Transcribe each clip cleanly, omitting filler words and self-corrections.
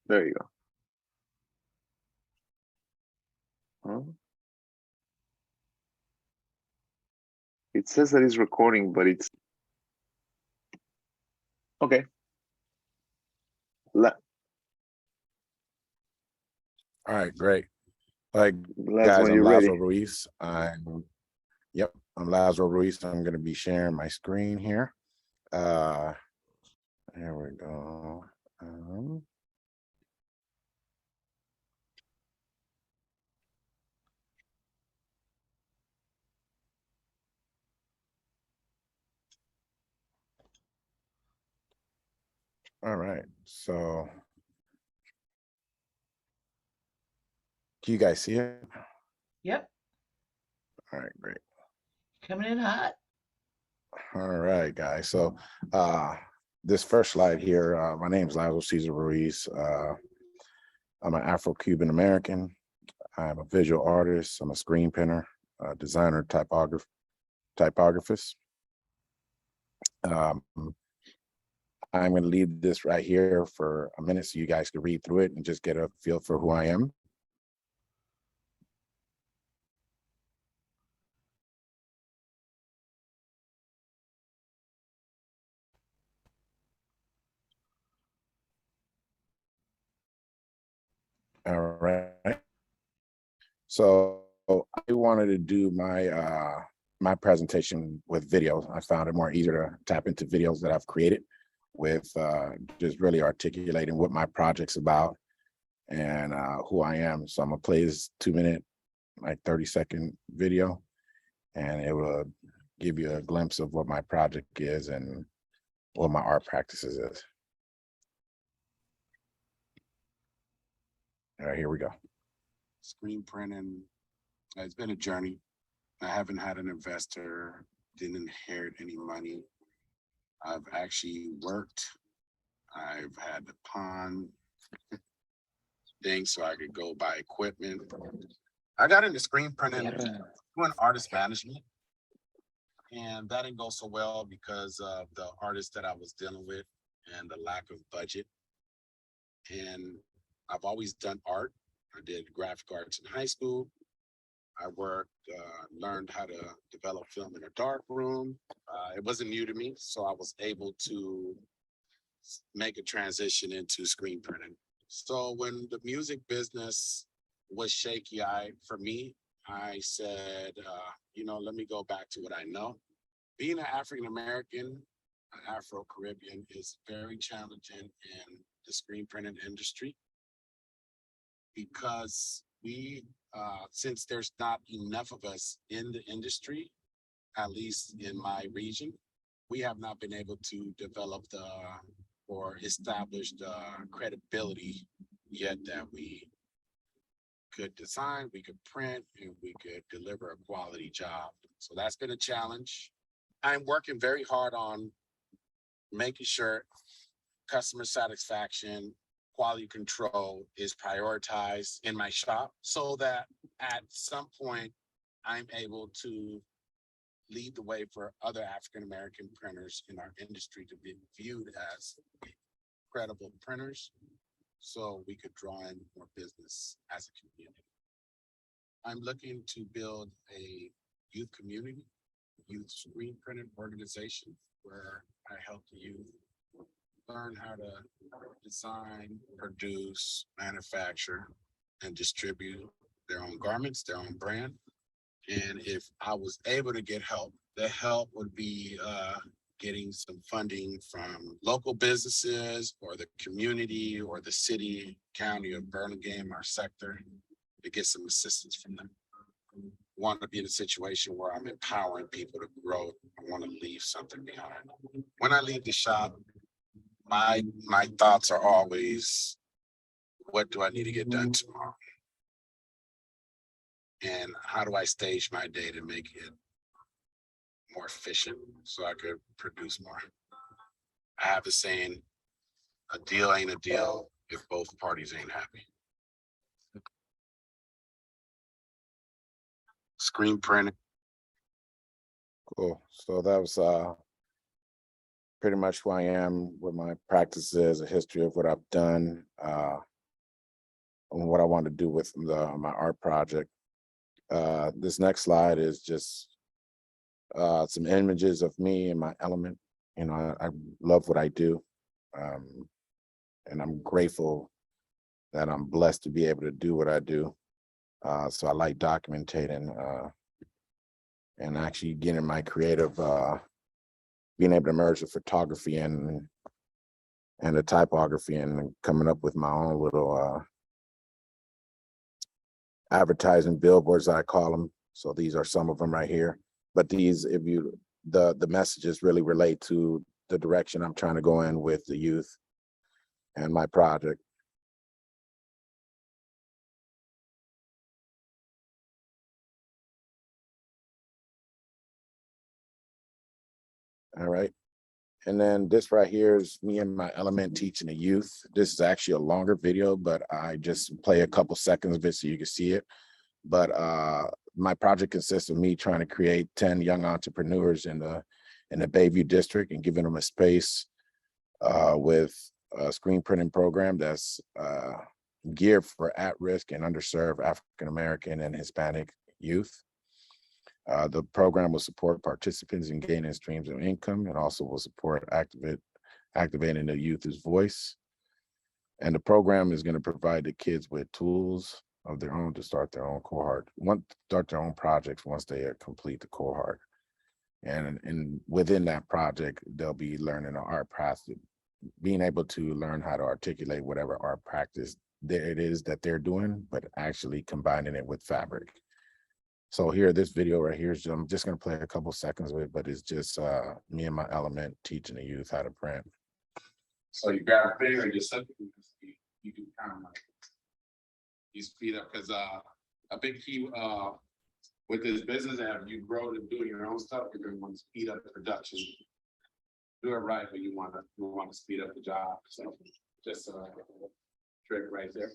There you go. Huh? It says that it's recording, but it's okay. All right, great. Like, Last guys, one, I'm you're ready. Lazaro Ruiz. I'm Lazaro Ruiz. I'm going to be sharing my screen here. There we go. All right, so can you guys see it? Yep. All right, great. Coming in hot. All right, guys. So this first slide here, my name is Lazaro Cesar Ruiz. I'm an Afro-Cuban American. I'm a visual artist. I'm a screen printer, designer, typographist. I'm going to leave this right here for a minute so you guys can read through it and just get a feel for who I am. All right. So I wanted to do my presentation with videos. I found it more easier to tap into videos that I've created with just really articulating what my project's about and who I am. So I'm gonna play this 2-minute, like 30-second video, and it will give you a glimpse of what my project is and what my art practices is. All right, here we go. Screen printing, it's been a journey. I haven't had an investor, didn't inherit any money. I've actually worked. I've had to pawn things so I could go buy equipment. I got into screen printing, doing artist management. And that didn't go so well because of the artists that I was dealing with and the lack of budget. And I've always done art. I did graphic arts in high school. I worked, learned how to develop film in a dark room. It wasn't new to me, so I was able to make a transition into screen printing. So when the music business was shaky, for me, I said, let me go back to what I know. Being an African-American, Afro-Caribbean is very challenging in the screen printing industry because since there's not enough of us in the industry, at least in my region, we have not been able to develop or establish the credibility yet that we could design, we could print, and we could deliver a quality job. So that's been a challenge. I'm working very hard on making sure customer satisfaction, quality control is prioritized in my shop so that at some point I'm able to lead the way for other African-American printers in our industry to be viewed as credible printers so we could draw in more business as a community. I'm looking to build a youth community, youth screen printing organization where I help the youth learn how to design, produce, manufacture, and distribute their own garments, their own brand. And if I was able to get help, the help would be getting some funding from local businesses or the community or the city, county of Burlingame, our sector, to get some assistance from them. I want to be in a situation where I'm empowering people to grow. I want to leave something behind. When I leave the shop, my thoughts are always, what do I need to get done tomorrow? And how do I stage my day to make it more efficient so I could produce more? I have a saying, a deal ain't a deal if both parties ain't happy. Screen printing. Cool. So that was pretty much who I am, what my practice is, a history of what I've done. on what I want to do with my art project. This next slide is just some images of me and my element. You know, I love what I do. And I'm grateful that I'm blessed to be able to do what I do. So I like documenting and actually getting my creative, being able to merge the photography and the typography and coming up with my own little advertising billboards, I call them. So these are some of them right here. But these, if you, the messages really relate to the direction I'm trying to go in with the youth and my project. All right. And then this right here is me and my element teaching the youth. This is actually a longer video, but I just play a couple seconds of it so you can see it. But my project consists of me trying to create 10 young entrepreneurs in the Bayview district and giving them a space with a screen printing program that's geared for at-risk and underserved African-American and Hispanic youth. The program will support participants in gaining streams of income and also will support activating the youth's voice. And the program is going to provide the kids with tools of their own to start their own cohort, start their own projects once they complete the cohort. And within that project, they'll be learning an art practice, being able to learn how to articulate whatever art practice it is that they're doing, but actually combining it with fabric. So here, this video right here is, I'm just going to play a couple seconds of it, but it's just me and my element teaching the youth how to print. So you grab a finger and just set you can kind of like you speed up, because a big key with this business, as you grow to doing your own stuff, you're going to want to speed up the production. Do it right, but you want to speed up the job. So just a trick right there.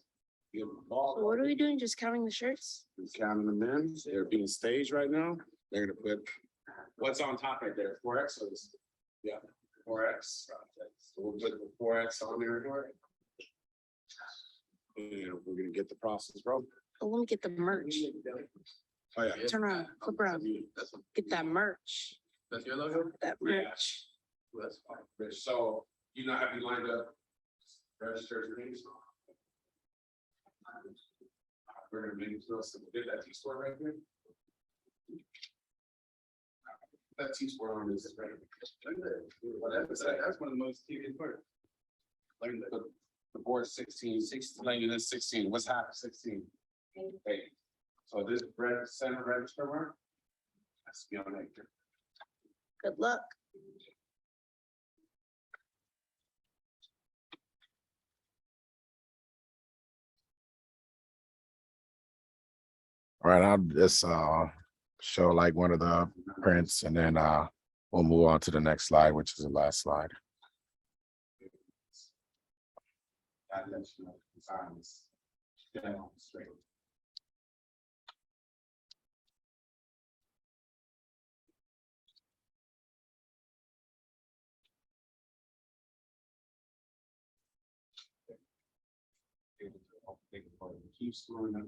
What are we doing? Just counting the shirts? Just counting them in. They're being staged right now. They're gonna put what's on top right there. 4X. So yeah, 4X. So we'll put the 4X on there. And we're gonna get the process rolling. Oh, let me get the merch. Oh yeah. Turn around, flip around. Get that merch. That's your logo? That merch. Well, that's fine. Rich, so you know, have you lined up registered your names? We're gonna make it so we did that T-store right here. That T-store on is right. That's one of the most tedious parts. Learn the board 16, learning this 16. What's half of 16? 8. So this center register mark has to be on 8. Good luck. All right, I'll just show like one of the prints, and then we'll move on to the next slide, which is the last slide. That lets you know the design is down straight. Keep screwing up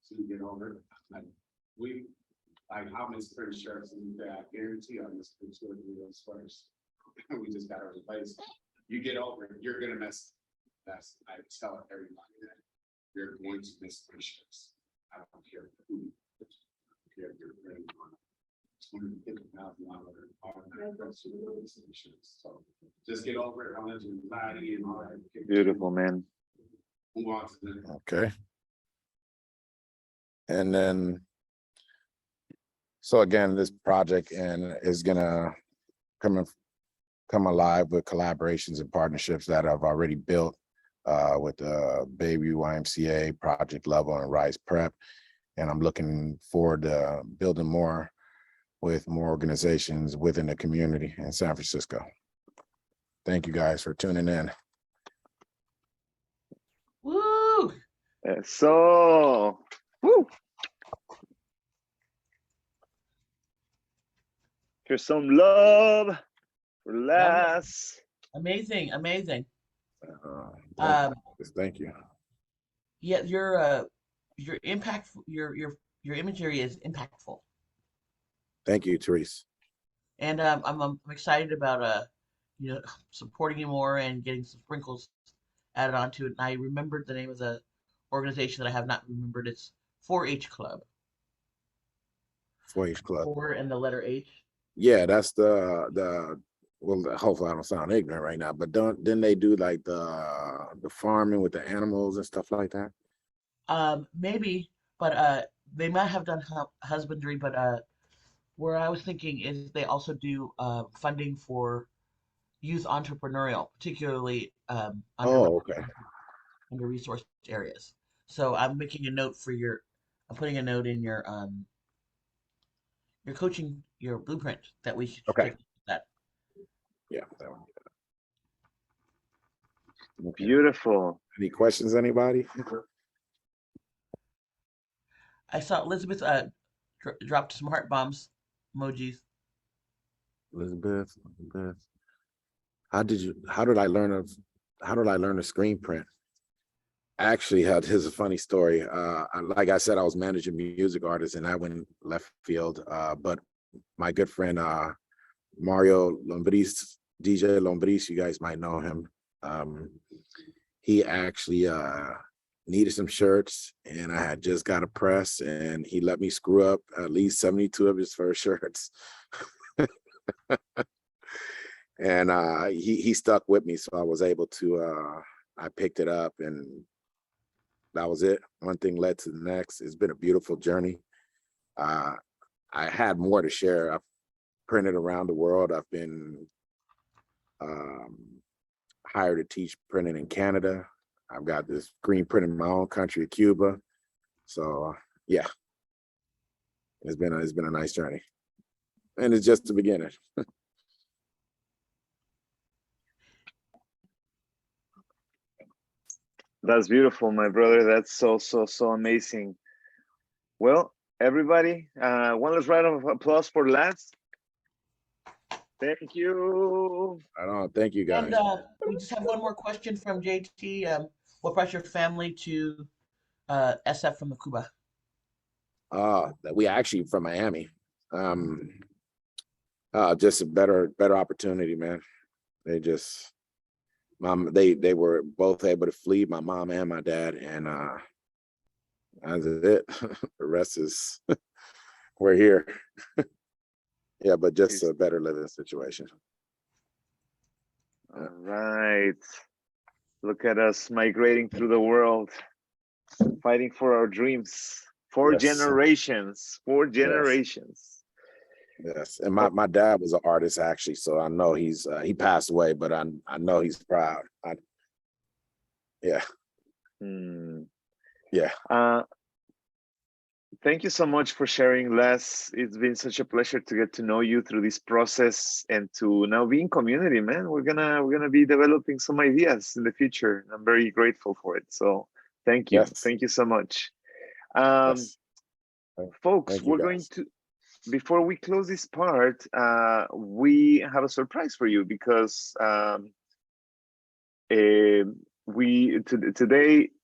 so you get over it. Like how many print shirts and I guarantee on this print shirt those first. We just gotta replace. You get over it, you're gonna mess. That's I tell everybody that you're going to miss print shirts. I don't care who. I don't care if you're printing on $250,000 so just get over it. I'll let you anxiety and all that. Beautiful, man. Move on to the Okay. And then, so again, this project is gonna come alive with collaborations and partnerships that I've already built with the Bayview YMCA, Project Level, and Rise Prep. And I'm looking forward to building more with more organizations within the community in San Francisco. Thank you guys for tuning in. Woo! So, woo. Here's some love for last. Amazing, amazing. Thank you. Yeah, your impact, your imagery is impactful, Thank you, Therese. and I'm excited about you know, supporting you more and getting some sprinkles added onto it. And I remembered the name of the organization that I have not remembered. It's 4-H Club. 4-H Club. 4 and the letter H. Yeah, that's the well, hopefully I don't sound ignorant right now, but didn't they do like the farming with the animals and stuff like that? Maybe, but they might have done husbandry, but where I was thinking is they also do funding for youth entrepreneurial, particularly Oh, okay. under resourced areas. So I'm making a note for I'm putting a note in your coaching, your blueprint that we should Okay. take that. Yeah, that one. Okay. Beautiful. Any questions, anybody? I saw Elizabeth dropped some heart bombs emojis. Elizabeth, how did I learn to screen print? Actually, here's a funny story. Like I said, I was managing music artists and I went left field. But my good friend Mario Lombris, DJ Lombris, you guys might know him. He actually needed some shirts and I had just got a press and he let me screw up at least 72 of his first shirts. And he stuck with me, so I was able to I picked it up and that was it. One thing led to the next. It's been a beautiful journey. I had more to share. I've printed around the world. I've been hired to teach printing in Canada. I've got this green print in my own country, Cuba. So yeah, it's been a nice journey, and it's just the beginning. That's beautiful, my brother. That's so amazing. Well, everybody, one last round of applause for Lance. Thank you. I don't. Thank you guys. And we just have one more question from JT. What brought your family to SF from the Cuba? We actually from Miami. Just a better opportunity, man. They just they were both able to flee, my mom and my dad, and that's it. The rest is we're here. Yeah, but just a better living situation. All right. Look at us migrating through the world, fighting for our dreams. Four Yes. generations. Yes, and my dad was an artist actually, so I know he passed away, but I know he's proud. Yeah. Yeah. Thank you so much for sharing, Les. It's been such a pleasure to get to know you through this process and to now be in community, man. We're gonna be developing some ideas in the future. I'm very grateful for it. So thank you. Yes. Thank you so much. Yes. Folks, Thank you, we're going to, before we close this part, we have a surprise for you because today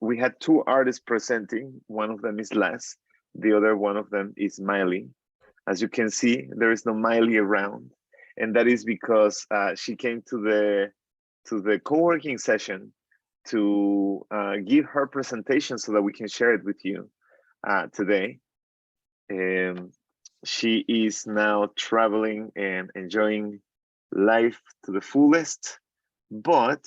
we had two artists presenting. One of them is Les. The other one of them is Miley. As you can see, there is no Miley around, and that is because she came to the co-working session to give her presentation so that we can share it with you today. She is now traveling and enjoying life to the fullest, but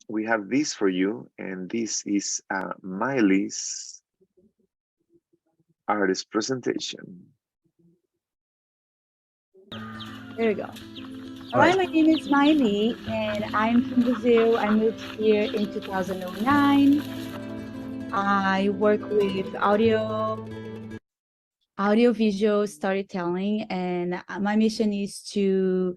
we have this for you, and this is Miley's artist presentation. There we go. Hi, my name is Miley, and I'm from Brazil. I moved here in 2009. I work with audio-visual storytelling, and my mission is to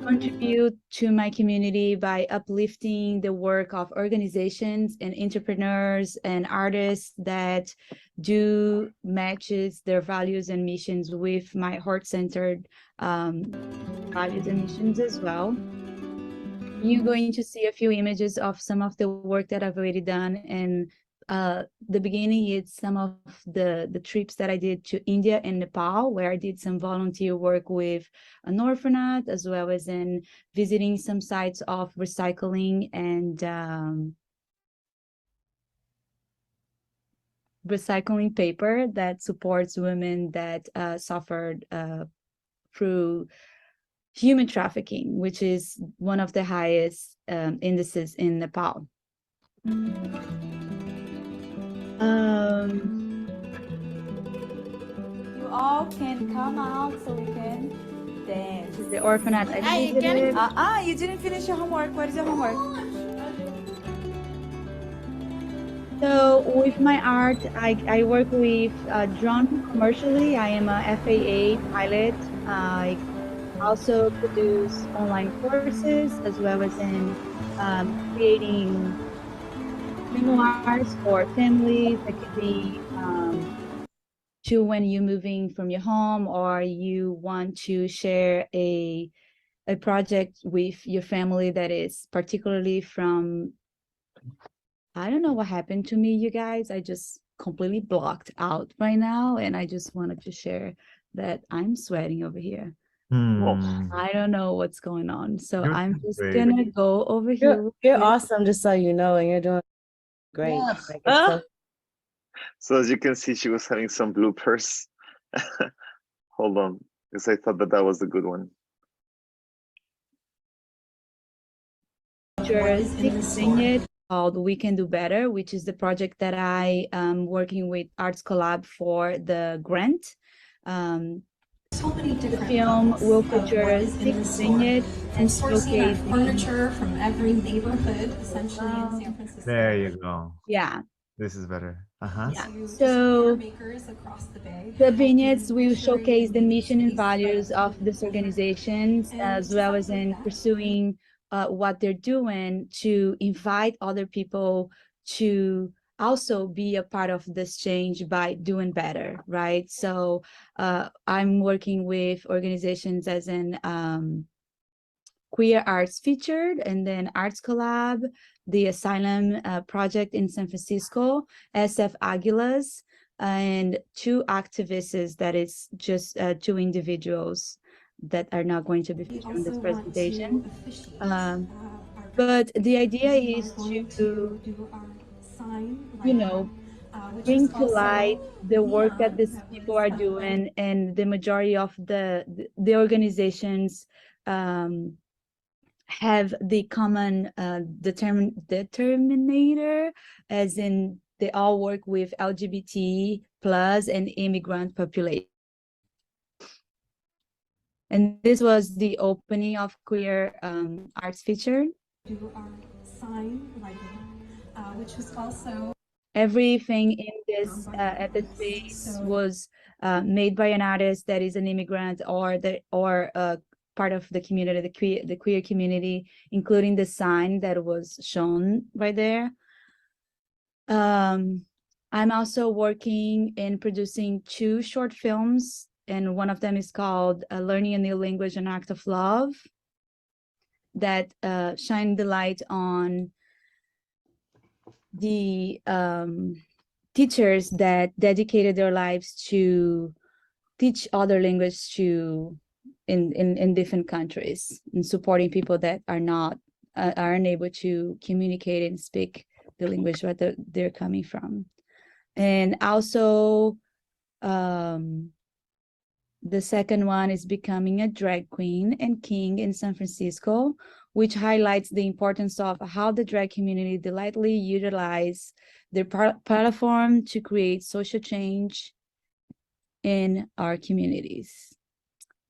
contribute to my community by uplifting the work of organizations and entrepreneurs and artists that do matches their values and missions with my heart-centered values and missions as well. you're going to see a few images of some of the work that I've already done. And the beginning is some of the trips that I did to India and Nepal, where I did some volunteer work with an orphanage, as well as in visiting some sites of recycling and recycling paper that supports women that suffered through human trafficking, which is one of the highest indices in Nepal. You all can come out so we can dance. The orphanage I visited. You didn't finish your homework. What is your homework? So with my art, I work with drone commercially. I am a FAA pilot. I also produce online courses, as well as in creating memoirs for families that could be to when you're moving from your home, or you want to share a project with your family that is particularly from, I don't know what happened to me, you guys. I just completely blocked out right now, and I just wanted to share that I'm sweating over here. I don't know what's going on, so I'm just gonna go over here. You're awesome, just so you know, and you're doing great. Yes. Like, it's So as you can see, she was having some bloopers. Hold on, because I thought that was a good one. Vignette called We Can Do Better, which is the project that I am working with Arts Collab for the grant. So many different film levels will of feature what is in 6 the store. vignettes and Sourcing our showcase furniture from every neighborhood, essentially in San Francisco. There you go. Yeah. This is better. Yeah. To So support makers across the Bay. the vignettes will showcase the mission and values of these organizations, as well as in pursuing what they're doing to invite other people to also be a part of this change by doing better, right? So I'm working with organizations as in Queer Arts Featured, and then Arts Collab, the Asylum Project in San Francisco, SF Aguilas, and 2 activists that is just 2 individuals that are not going to be featured in this presentation. But the idea is to, you know, bring to light the work that these people are doing, and the majority of the organizations have the common determinator, as in they all work with LGBT plus and immigrant population. And this was the opening of Queer Arts Feature. Do our sign writing, which was also Everything in this at the space was made by an artist that is an immigrant or part of the community, the queer community, including the sign that was shown right there. I'm also working in producing 2 short films, and one of them is called Learning a New Language, an Act of Love, that shine the light on the teachers that dedicated their lives to teach other language to in different countries, and supporting people that are not are unable to communicate and speak the language where they're coming from. And also the second one is Becoming a Drag Queen and King in San Francisco, which highlights the importance of how the drag community delightfully utilize their platform to create social change in our communities.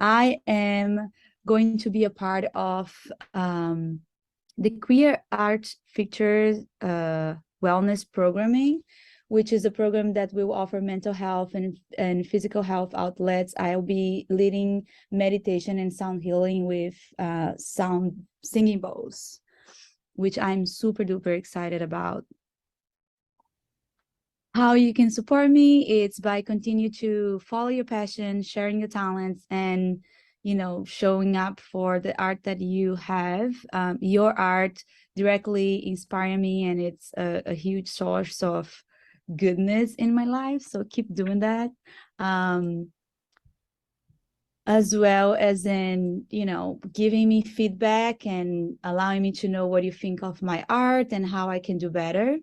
I am going to be a part of the Queer Art Features Wellness Programming, which is a program that will offer mental health and physical health outlets. I'll be leading meditation and sound healing with sound singing bowls, which I'm super duper excited about. How you can support me, it's by continue to follow your passion, sharing your talents, and showing up for the art that you have. Your art directly inspire me, and it's a huge source of goodness in my life. So keep doing that. As well as in, giving me feedback and allowing me to know what you think of my art and how I can do better.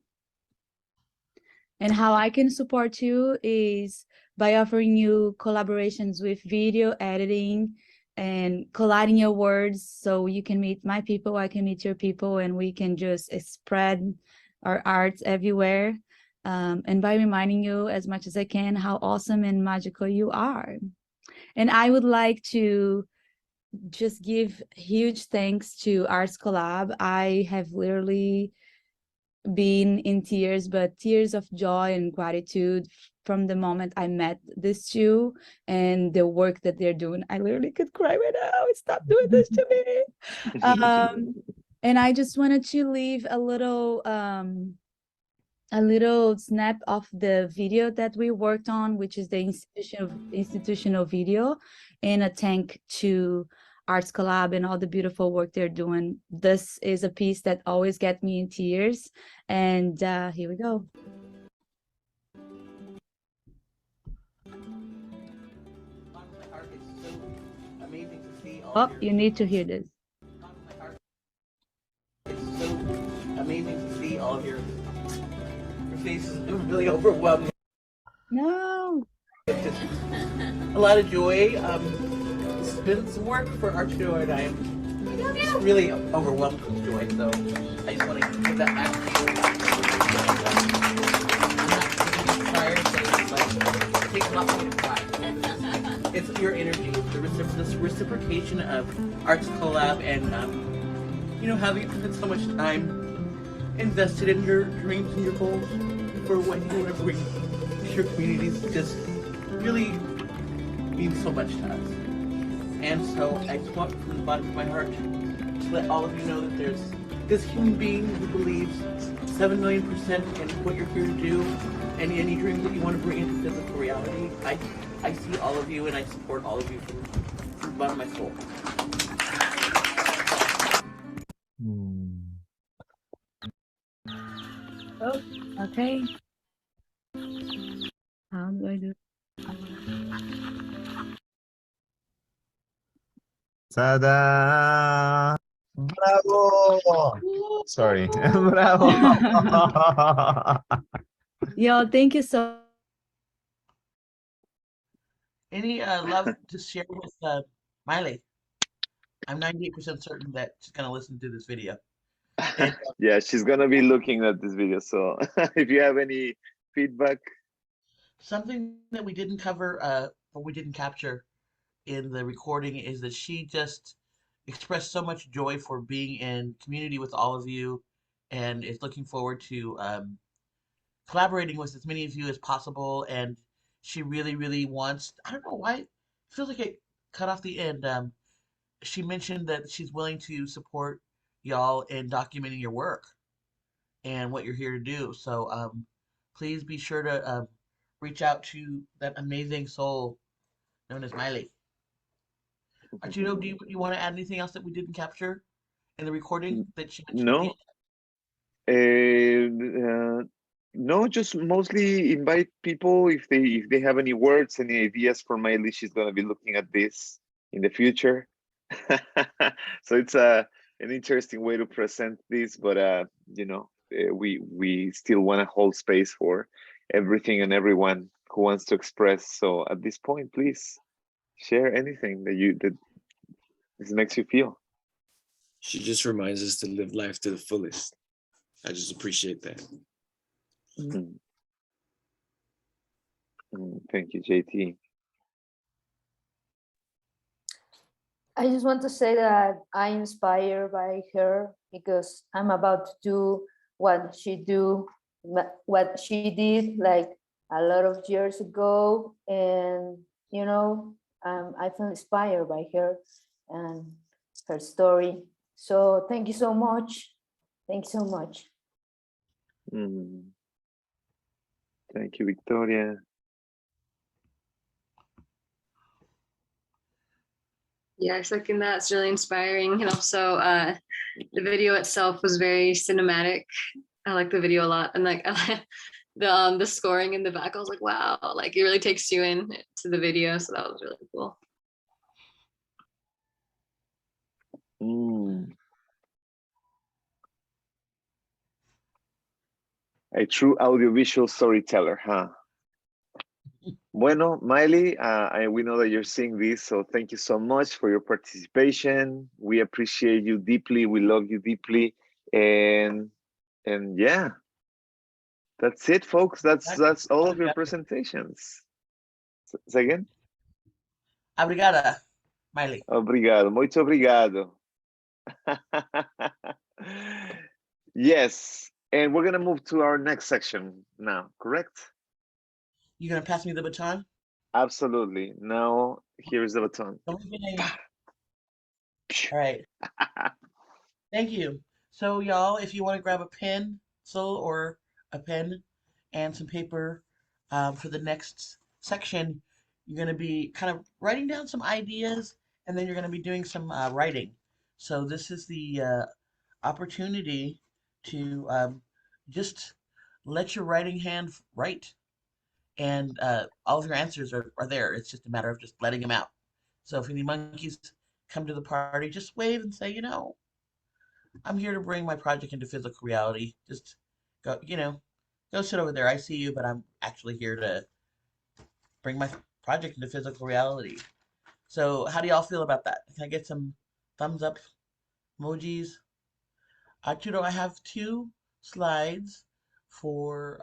And how I can support you is by offering you collaborations with video editing and colliding your words so you can meet my people, I can meet your people, and we can just spread our arts everywhere. And by reminding you as much as I can how awesome and magical you are. And I would like to just give huge thanks to Arts Collab. I have literally been in tears, but tears of joy and gratitude from the moment I met these two and the work that they're doing. I literally could cry right now. Stop doing this to me. And I just wanted to leave a little snap of the video that we worked on, which is the institutional video, and a thank to Arts Collab and all the beautiful work they're doing. This is a piece that always gets me in tears. And here we go. Oh, you need to hear this. It's so amazing to see all of your faces. Really overwhelming. No. It's just a lot of joy. It's been some work for Archdo, and I am just really overwhelmed with joy. So I just want to give that back to you. I'm not tired, but it takes a lot for me to cry. It's your energy, this reciprocation of Arts Collab, and having spent so much time invested in your dreams and your goals for what you want to bring to your communities just really means so much to us. And so I just want from the bottom of my heart to let all of you know that there's this human being who believes 7 million% in what you're here to do, and any dreams that you want to bring into physical reality. I see all of you, and I support all of you from the bottom of my soul. Oh, okay. How do I do? Ta-da! Bravo! Sorry. Bravo! Yo, thank you so. Any love to share with Miley? I'm 98% certain that she's going to listen to this video. And, Yeah, she's gonna be looking at this video. So if you have any feedback, something that we didn't cover, or we didn't capture in the recording, is that she just expressed so much joy for being in community with all of you, and is looking forward to collaborating with as many of you as possible. And she really, really wants, I don't know why, it feels like it cut off the end. She mentioned that she's willing to support y'all in documenting your work and what you're here to do. So please be sure to reach out to that amazing soul known as Miley. Arturo, do you want to add anything else that we didn't capture in the recording that she mentioned? No. No, just mostly invite people if they have any words, any ideas for Miley. She's gonna be looking at this in the future. So it's an interesting way to present this, but we still want to hold space for everything and everyone who wants to express. So at this point, please share anything that this makes you feel. She just reminds us to live life to the fullest. I just appreciate that. Thank you, JT. I just want to say that I'm inspired by her because I'm about to do what she did like a lot of years ago, and I feel inspired by her and her story. So thank you so much. Thank you so much. Thank you, Victoria. Yeah, I second that. It's really inspiring. And also the video itself was very cinematic. I like the video a lot. And like the scoring in the back, I was like, wow, like it really takes you in to the video. So that was really cool. A true audiovisual storyteller, huh? Bueno, Miley, we know that you're seeing this, so thank you so much for your participation. We appreciate you deeply. We love you deeply, and yeah, that's it, folks. That's all of your presentations. Say again. Obrigada, Miley. Obrigado, muito obrigado. Yes, and we're gonna move to our next section now. Correct? You gonna pass me the baton? Absolutely. Now here's the baton. All right. Thank you. So y'all, if you want to grab a pencil or a pen and some paper for the next section, you're going to be kind of writing down some ideas, and then you're going to be doing some writing. So this is the opportunity to just let your writing hand write, and all of your answers are there. It's just a matter of just letting them out. So if any monkeys come to the party, just wave and say, I'm here to bring my project into physical reality. Just go, go sit over there. I see you, but I'm actually here to bring my project into physical reality. So how do y'all feel about that? Can I get some thumbs up emojis? Arturo, I have 2 slides for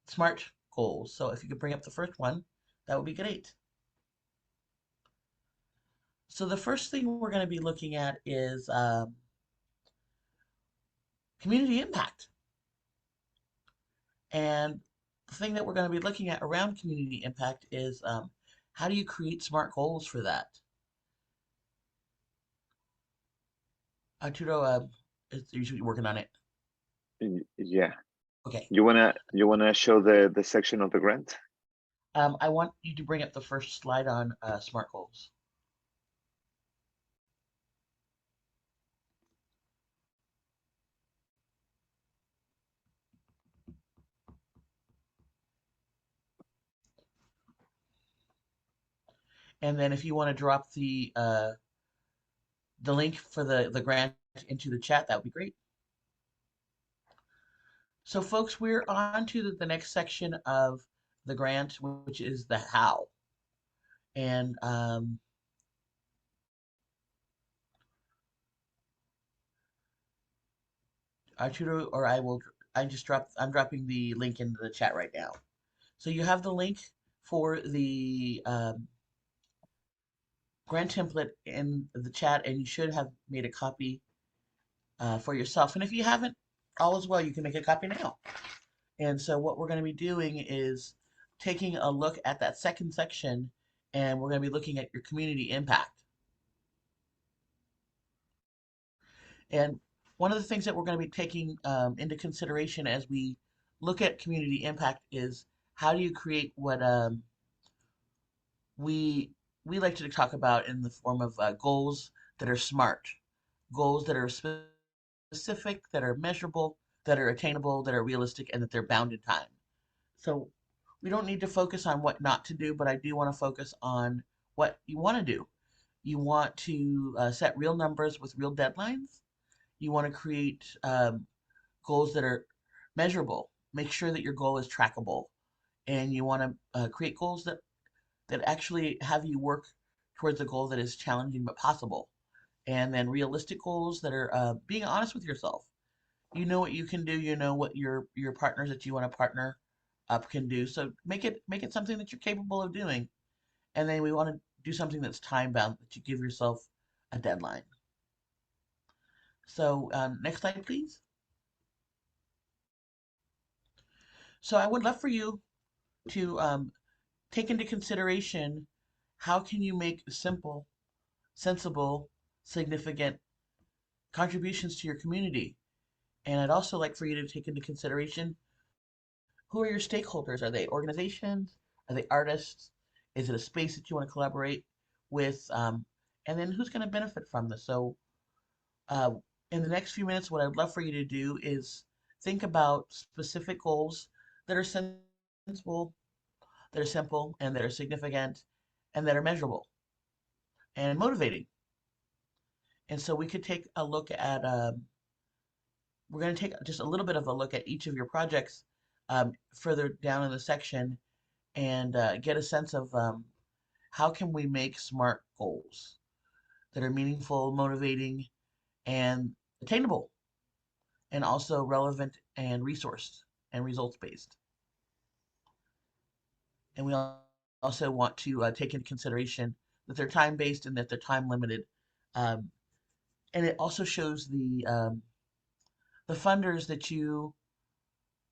SMART goals. So if you could bring up the first one, that would be great. So the first thing we're going to be looking at is community impact. And the thing that we're going to be looking at around community impact is how do you create SMART goals for that? Arturo, you should be working on it. Yeah. Okay. You wanna show the section of the grant? I want you to bring up the first slide on SMART goals. And then if you want to drop the link for the grant into the chat, that would be great. So folks, we're on to the next section of the grant, which is the how. And Arturo or I'm dropping the link into the chat right now. So you have the link for the grant template in the chat, and you should have made a copy for yourself. And if you haven't, all is well, you can make a copy now. And so what we're going to be doing is taking a look at that second section, and we're going to be looking at your community impact. And one of the things that we're going to be taking into consideration as we look at community impact is how do you create what we like to talk about in the form of goals that are SMART, goals that are specific, that are measurable, that are attainable, that are realistic, and that they're bound in time. So we don't need to focus on what not to do, but I do want to focus on what you want to do. You want to set real numbers with real deadlines. You want to create goals that are measurable. Make sure that your goal is trackable, and you want to create goals that actually have you work towards a goal that is challenging but possible. And then realistic goals that are being honest with yourself. You know what you can do. You know what your partners that you want to partner up can do. So make it something that you're capable of doing. And then we want to do something that's time bound, that you give yourself a deadline. So next slide, please. So I would love for you to take into consideration how can you make simple, sensible, significant contributions to your community. And I'd also like for you to take into consideration who are your stakeholders? Are they organizations? Are they artists? Is it a space that you want to collaborate with? and then who's going to benefit from this. So uh, in the next few minutes, what I'd love for you to do is think about specific goals that are sensible, that are simple, and that are significant, and that are measurable and motivating. And so we could take a look at, we're going to take just a little bit of a look at each of your projects further down in the section and get a sense of how can we make SMART goals that are meaningful, motivating, and attainable, and also relevant and resourced and results based. And we also want to take into consideration that they're time based and that they're time limited. Um, and it also shows the funders that you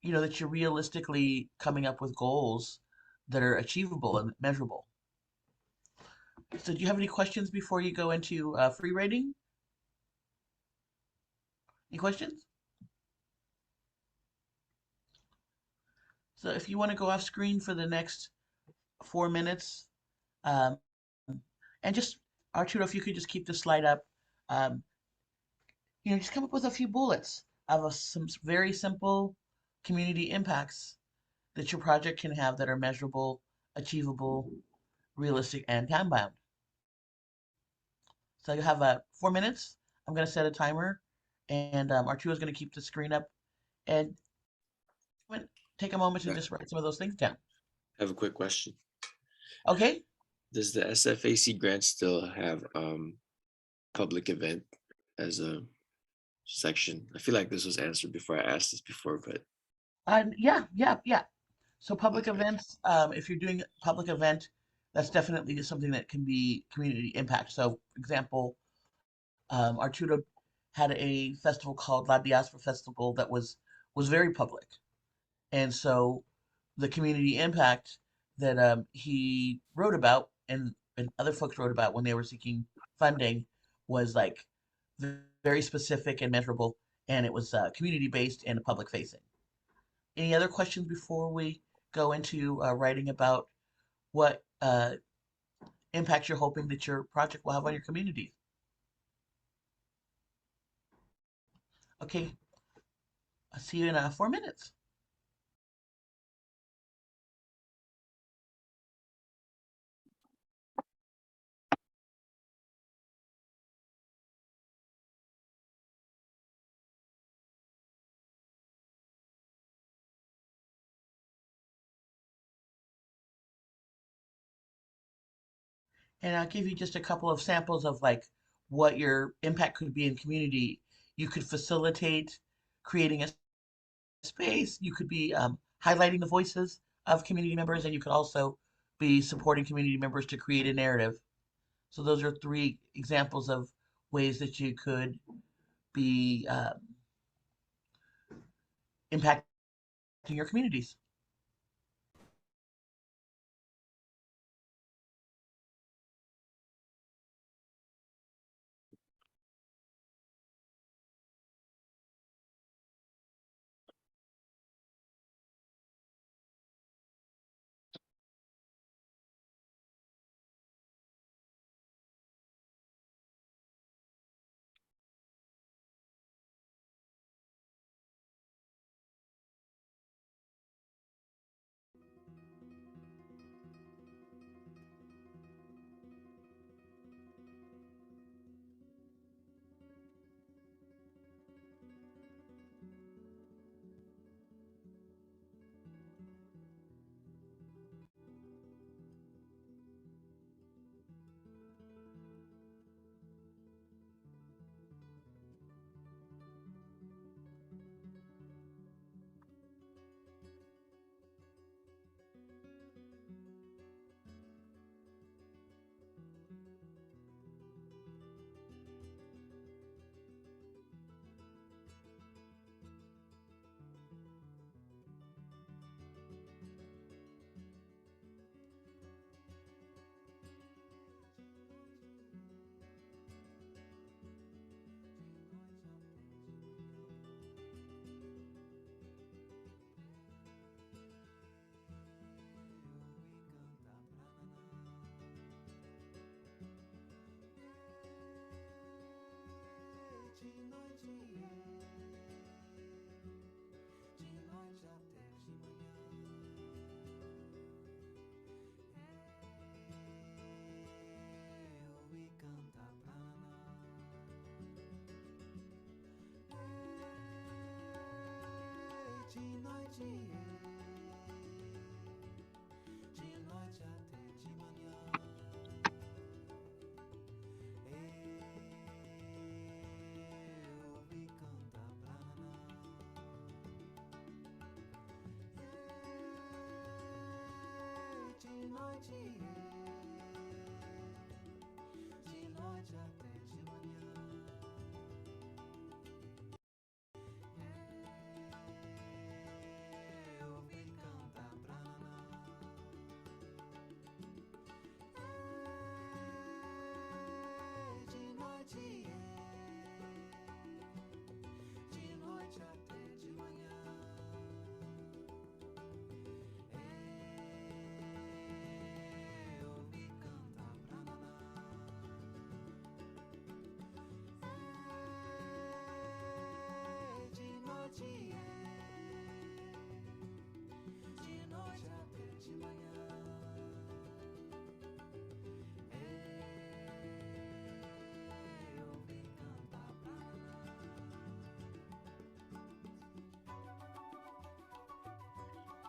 know that you're realistically coming up with goals that are achievable and measurable. So do you have any questions before you go into free rating? Any questions? So if you want to go off screen for the next 4 minutes, um, and just Arturo, if you could just keep the slide up, um, just come up with a few bullets of some very simple community impacts that your project can have that are measurable, achievable, realistic, and time bound. So you have 4 minutes. I'm going to set a timer, and Arturo is going to keep the screen up, and take a moment to Yeah. just write some of those things down. I have a quick question. Okay. Does the SFAC grant still have public event as a section? I feel like this was answered before I asked this before, but Yeah. So public okay. events, if you're doing a public event, that's definitely something that can be community impact. So, for example, Arturo had a festival called La Diaspora Festival that was very public, and so the community impact that he wrote about and other folks wrote about when they were seeking funding was like very specific and measurable, and it was community based and public facing. Any other questions before we go into writing about what impact you're hoping that your project will have on your community? Okay, I'll see you in 4 minutes. And I'll give you just a couple of samples of like what your impact could be in community. You could facilitate creating a space. You could be highlighting the voices of community members, and you could also be supporting community members to create a narrative. So those are three examples of ways that you could be impacting your communities.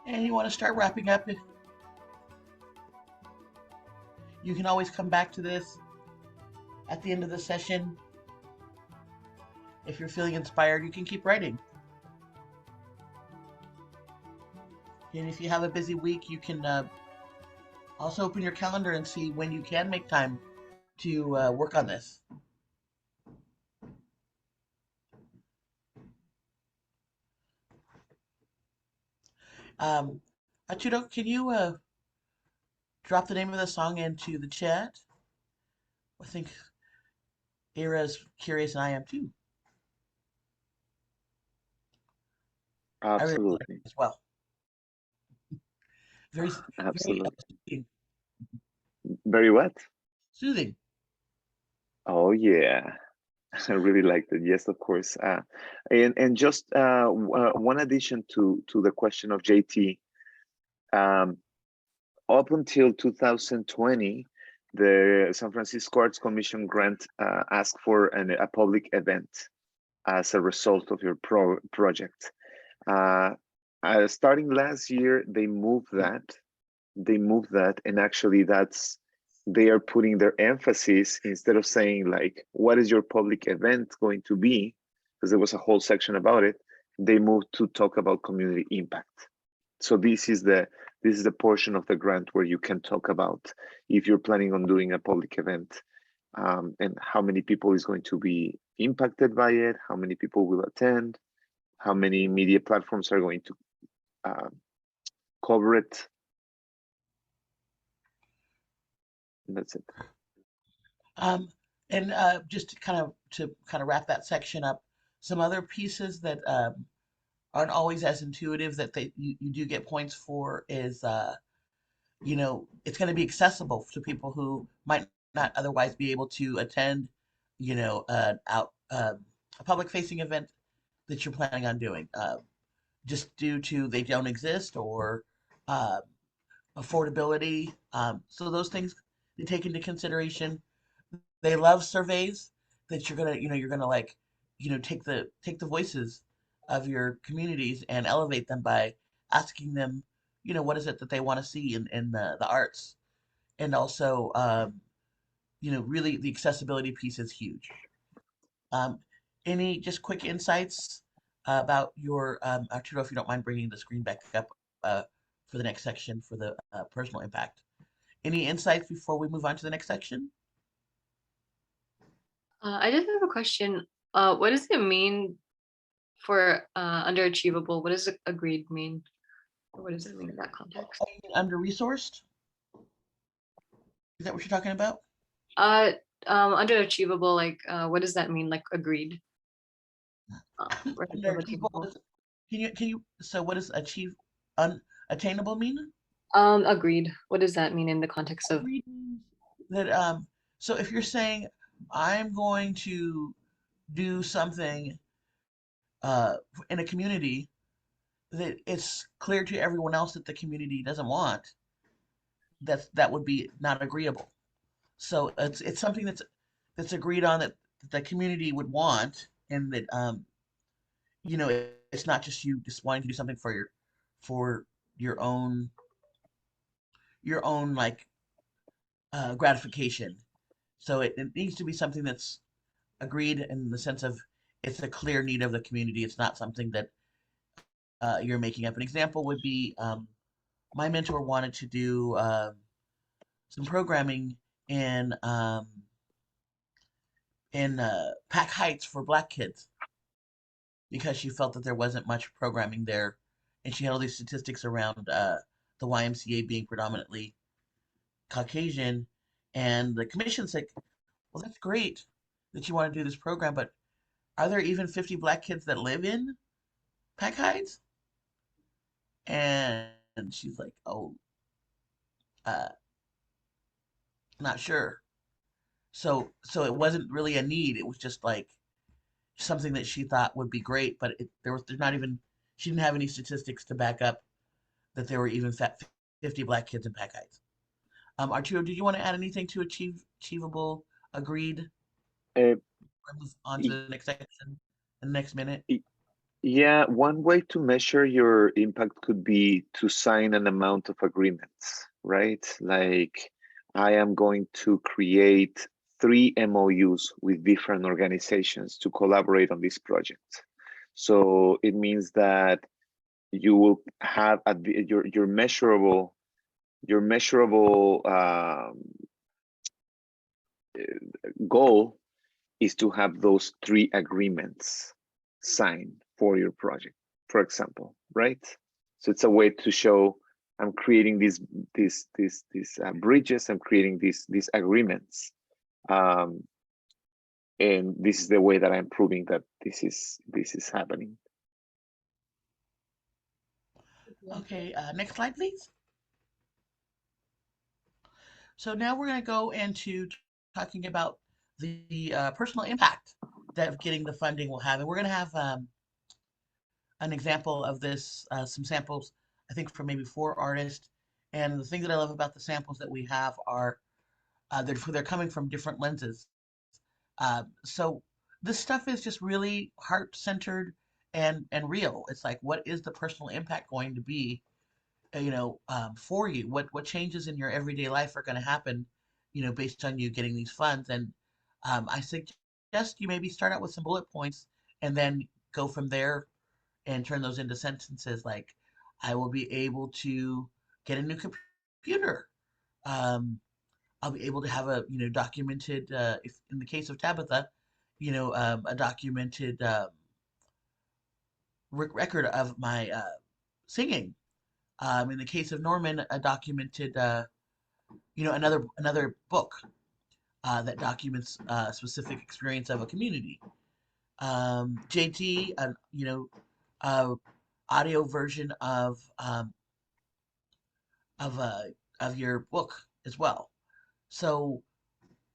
And you want to start wrapping up, you can always come back to this at the end of the session. If you're feeling inspired, you can keep writing. And if you have a busy week, you can also open your calendar and see when you can make time to work on this. Arturo, can you drop the name of the song into the chat? I think Ira's curious and I am too. I really like Absolutely. it as well. Very, Absolutely. soothing. Very what? Soothing. Oh yeah. I really liked it. Yes, of course. And just one addition to the question of JT. Up until 2020, the San Francisco Arts Commission grant asked for a public event as a result of your project. Starting last year, they moved that. And actually they are putting their emphasis, instead of saying like, what is your public event going to be? Because there was a whole section about it. They moved to talk about community impact. So this is the portion of the grant where you can talk about if you're planning on doing a public event, and how many people is going to be impacted by it, how many people will attend, how many media platforms are going to cover it. And that's it. And just to kind of wrap that section up, some other pieces that aren't always as intuitive that you do get points for is it's going to be accessible to people who might not otherwise be able to attend a public facing event that you're planning on doing, just due to they don't exist, or affordability. So those things they take into consideration. They love surveys that you're gonna like, take the voices of your communities and elevate them by asking them, what is it that they want to see in the arts. And also, really the accessibility piece is huge. Any just quick insights about your, Arturo, if you don't mind bringing the screen back up for the next section for the personal impact. Any insights before we move on to the next section? I just have a question. What does it mean for underachievable? What does agreed mean? What does it mean in that context? Under resourced? Is that what you're talking about? Underachievable, like what does that mean? Like agreed. Underachievable. Can you so what does unattainable mean? Agreed. What does that mean in the context of agreed means that so if you're saying I'm going to do something in a community that it's clear to everyone else that the community doesn't want, that would be not agreeable. So it's something that's agreed on that the community would want, and that it's not just you just wanting to do something for your own your own like gratification. So it needs to be something that's agreed in the sense of it's a clear need of the community. It's not something that you're making up. An example would be my mentor wanted to do some programming in Pack Heights for Black kids because she felt that there wasn't much programming there, and she had all these statistics around the YMCA being predominantly Caucasian, and the commission's like, well, that's great that you want to do this program, but are there even 50 Black kids that live in Pack Heights? And she's like, oh, uh, not sure. So it wasn't really a need. It was just like something that she thought would be great, but there's not even she didn't have any statistics to back up that there were even 50 Black kids in Pack Heights. Arturo, did you want to add anything to achievable agreed? Uh, Move on to the next section in the next minute. Yeah, one way to measure your impact could be to sign an amount of agreements, right? Like, I am going to create 3 MOUs with different organizations to collaborate on this project. So it means that you will have your measurable goal is to have those 3 agreements signed for your project, for example, right? So it's a way to show I'm creating these bridges, I'm creating these agreements, and this is the way that I'm proving that this is happening. Okay, next slide, please. So now we're going to go into talking about the personal impact that getting the funding will have, and we're going to have an example of this, some samples, I think from maybe 4 artists. And the thing that I love about the samples that we have are they're coming from different lenses. So this stuff is just really heart-centered and real. It's like, what is the personal impact going to be, for you? What changes in your everyday life are going to happen, based on you getting these funds? And I suggest you maybe start out with some bullet points and then go from there and turn those into sentences like, I will be able to get a new computer. I'll be able to have a, documented, if in the case of Tabitha, a documented record of my singing. In the case of Norman, a documented, another book that documents a specific experience of a community. JT, uh, audio version of uh, of your book as well. So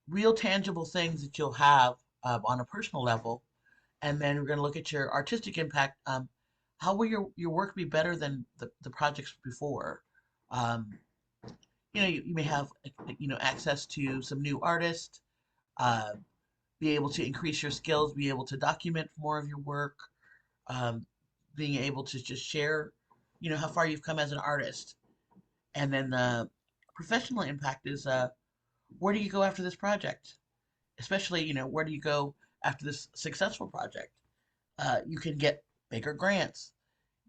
real tangible things that you'll have on a personal level, and then we're going to look at your artistic impact. How will your work be better than the projects before? Um, you may have access to some new artists, uh, be able to increase your skills, be able to document more of your work, um, being able to just share, how far you've come as an artist. And then the professional impact is where do you go after this project? Especially, where do you go after this successful project? You can get bigger grants.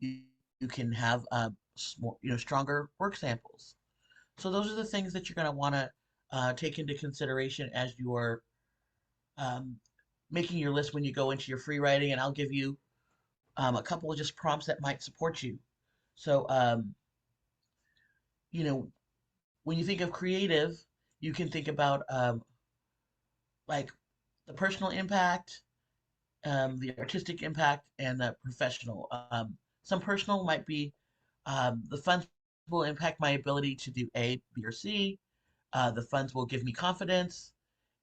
You can have stronger work samples. So those are the things that you're going to want to take into consideration as you are um, making your list when you go into your free writing. And I'll give you a couple of just prompts that might support you. So, when you think of creative, you can think about like the personal impact, the artistic impact, and the professional. Some personal might be the funds will impact my ability to do A, B, or C. The funds will give me confidence.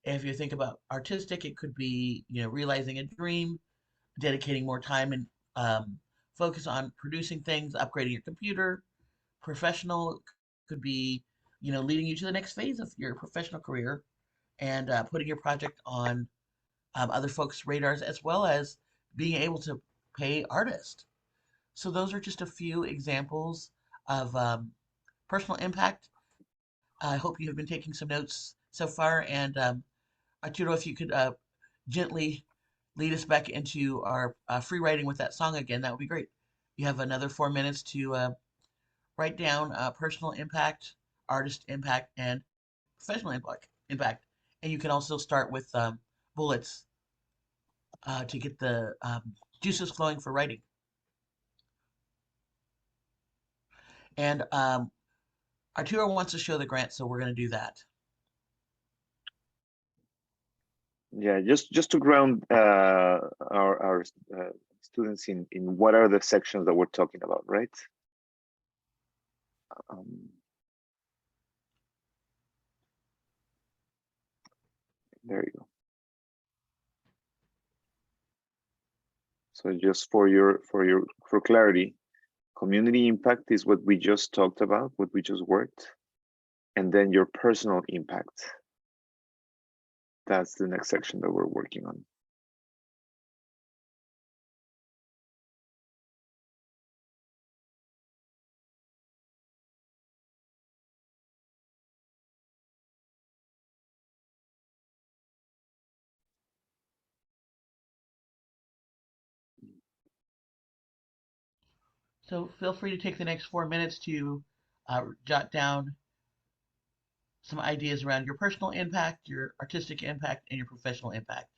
If you think about artistic, it could be realizing a dream, dedicating more time and focus on producing things, upgrading your computer. Professional could be leading you to the next phase of your professional career and putting your project on other folks' radars, as well as being able to pay artists. So those are just a few examples of personal impact. I hope you have been taking some notes so far. And Arturo, if you could gently lead us back into our free writing with that song again, that would be great. You have another 4 minutes to write down personal impact, artist impact, and professional impact. And you can also start with bullets to get the juices flowing for writing. And Arturo wants to show the grant, so we're going to do that. Yeah, just to ground our students in what are the sections that we're talking about, right? There you go. So just for clarity, community impact is what we just talked about, what we just worked, and then your personal impact. That's the next section that we're working on. So feel free to take the next 4 minutes to jot down some ideas around your personal impact, your artistic impact, and your professional impact.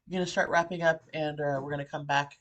You're gonna start wrapping up, and we're gonna come back.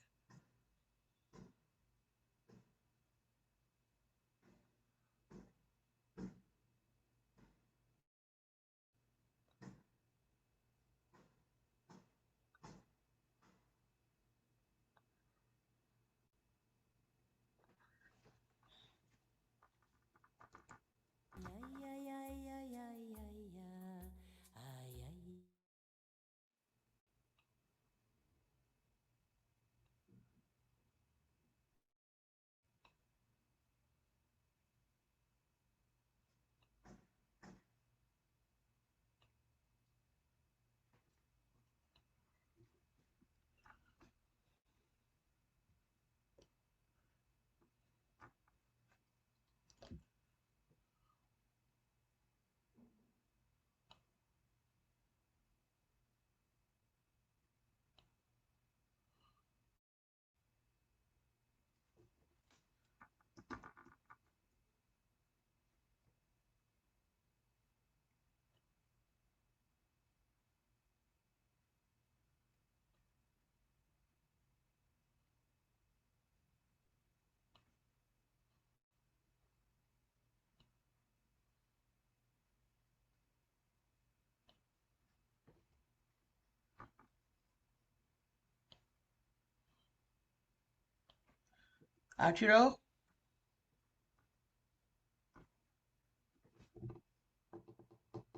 Arturo,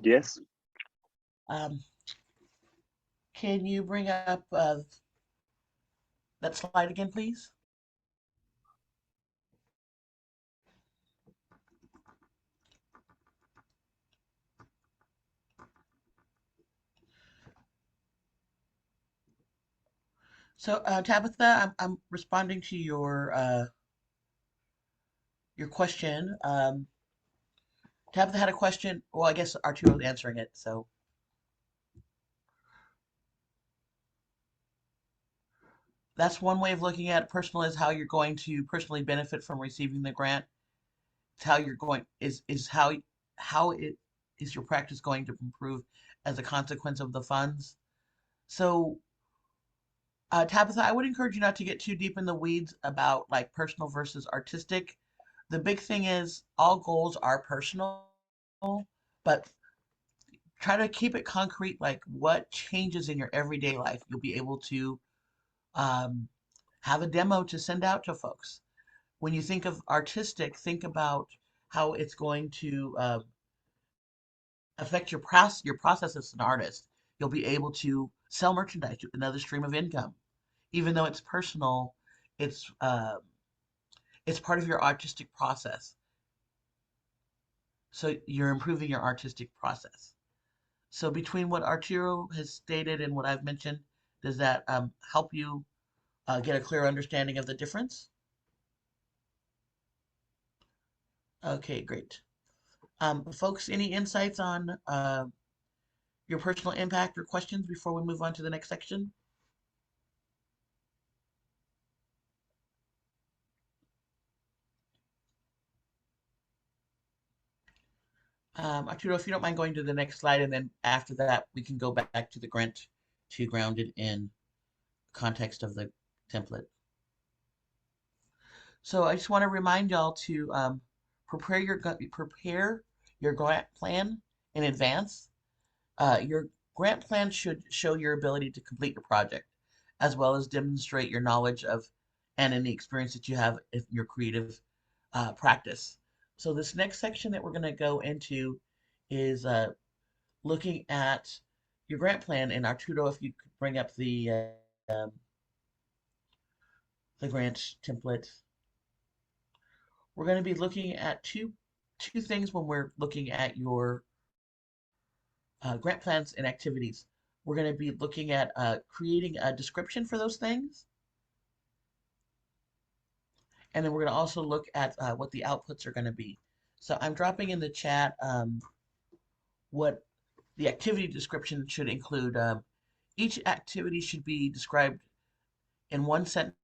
Yes. um, can you bring up that slide again, please? So, Tabitha, I'm responding to your question. Tabitha had a question. Well, I guess Arturo's answering it. So, that's one way of looking at it. Personal is how you're going to personally benefit from receiving the grant. It's how you're going is how it is your practice going to improve as a consequence of the funds. So, Tabitha, I would encourage you not to get too deep in the weeds about like personal versus artistic. The big thing is all goals are personal, but try to keep it concrete, like what changes in your everyday life you'll be able to um, have a demo to send out to folks. When you think of artistic, think about how it's going to affect your process as an artist. You'll be able to sell merchandise, another stream of income. Even though it's personal, it's uh, it's part of your artistic process. So you're improving your artistic process. So between what Arturo has stated and what I've mentioned, does that help you get a clear understanding of the difference? Okay, great. Folks, any insights on your personal impact or questions before we move on to the next section? Arturo, if you don't mind going to the next slide, and then after that, we can go back to the grant to grounded in context of the template. So I just want to remind y'all to prepare your grant plan in advance. Your grant plan should show your ability to complete your project, as well as demonstrate your knowledge of and any experience that you have in your creative practice. So this next section that we're going to go into is looking at your grant plan. And Arturo, if you could bring up the grant template, we're going to be looking at two things when we're looking at your grant plans and activities. We're going to be looking at creating a description for those things. And then we're going to also look at what the outputs are going to be. So I'm dropping in the chat what the activity description should include. Each activity should be described in one sentence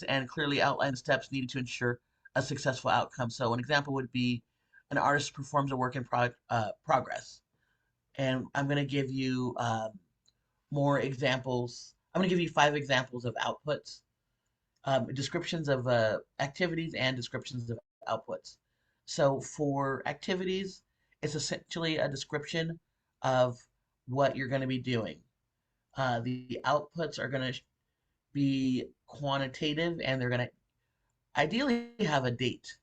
and clearly outline the steps needed to ensure a successful outcome. So an example would be an artist performs a work in progress. And I'm going to give you more examples. I'm going to give you 5 examples of outputs, descriptions of activities and descriptions of outputs. So for activities, it's essentially a description of what you're going to be doing. The outputs are going to be quantitative, and they're going to ideally have a date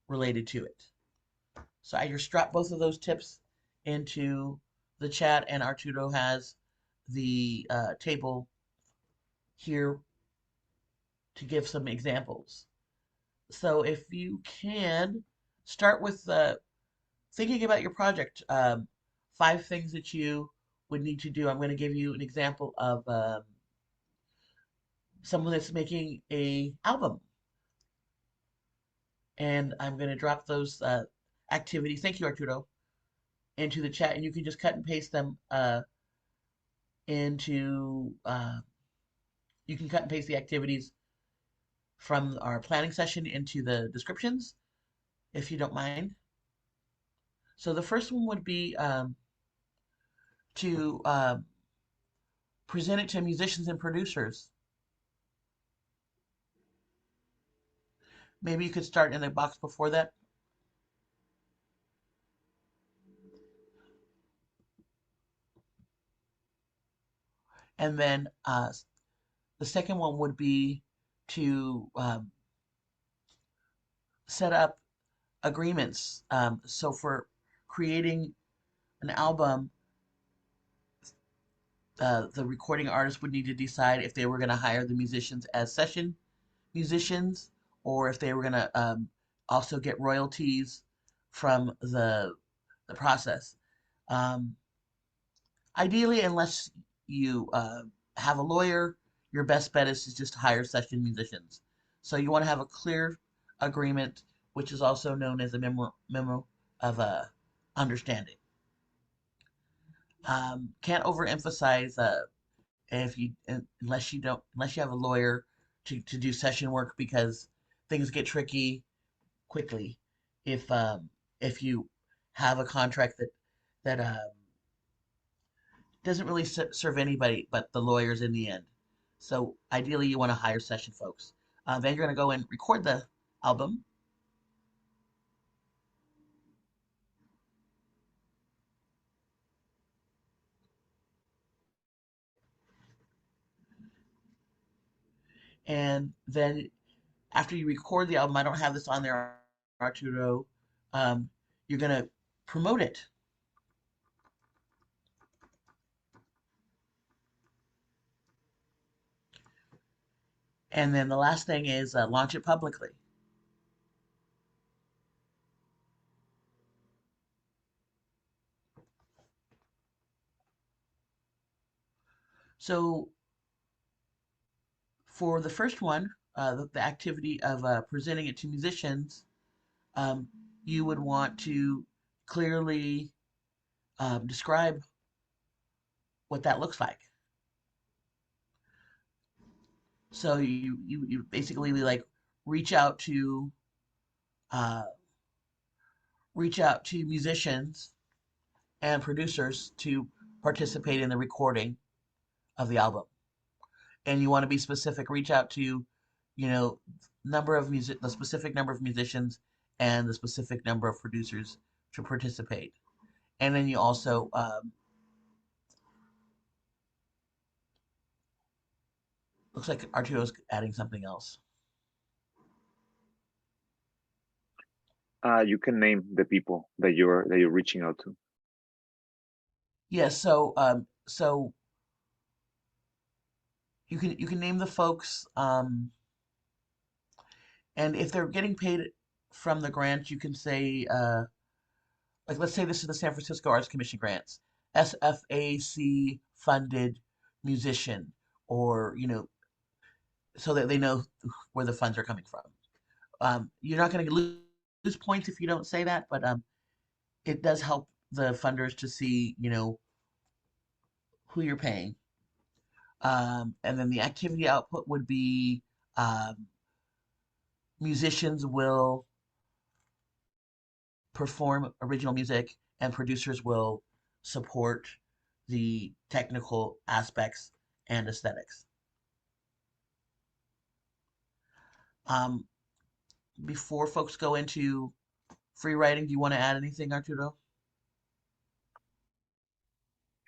related to it. So I just drop both of those tips into the chat, and Arturo has the table here to give some examples. So if you can start with thinking about your project, 5 things that you would need to do. I'm going to give you an example of someone that's making a album, and I'm going to drop those activities. Thank you, Arturo, into the chat, and you can just cut and paste them into. You can cut and paste the activities from our planning session into the descriptions, if you don't mind. So the first one would be to present it to musicians and producers. Maybe you could start in the box before that. And then the second one would be to set up agreements. So for creating an album, the recording artist would need to decide if they were going to hire the musicians as session musicians, or if they were going to also get royalties from the process. Ideally, unless you have a lawyer, your best bet is to just hire session musicians. So you want to have a clear agreement, which is also known as a memo of understanding. Can't overemphasize if you unless you have a lawyer to do session work, because things get tricky quickly if you have a contract that doesn't really serve anybody but the lawyers in the end. So ideally, you want to hire session folks. Then you're going to go and record the album. And then after you record the album, I don't have this on there, Arturo, you're going to promote it. And then the last thing is launch it publicly. So for the first one, the activity of presenting it to musicians, you would want to clearly describe what that looks like. So you basically like reach out to musicians and producers to participate in the recording of the album. And you want to be specific. Reach out to, the specific number of musicians and the specific number of producers to participate. And then you also looks like Arturo's adding something else. You can name the people that you're reaching out to. Yes, so you can name the folks, and if they're getting paid from the grant, you can say like, let's say this is the San Francisco Arts Commission grants, SFAC funded musician, or so that they know where the funds are coming from. You're not going to lose points if you don't say that, but it does help the funders to see who you're paying. And then the activity output would be musicians will perform original music and producers will support the technical aspects and aesthetics. Um, Before folks go into free writing, do you want to add anything, Arturo?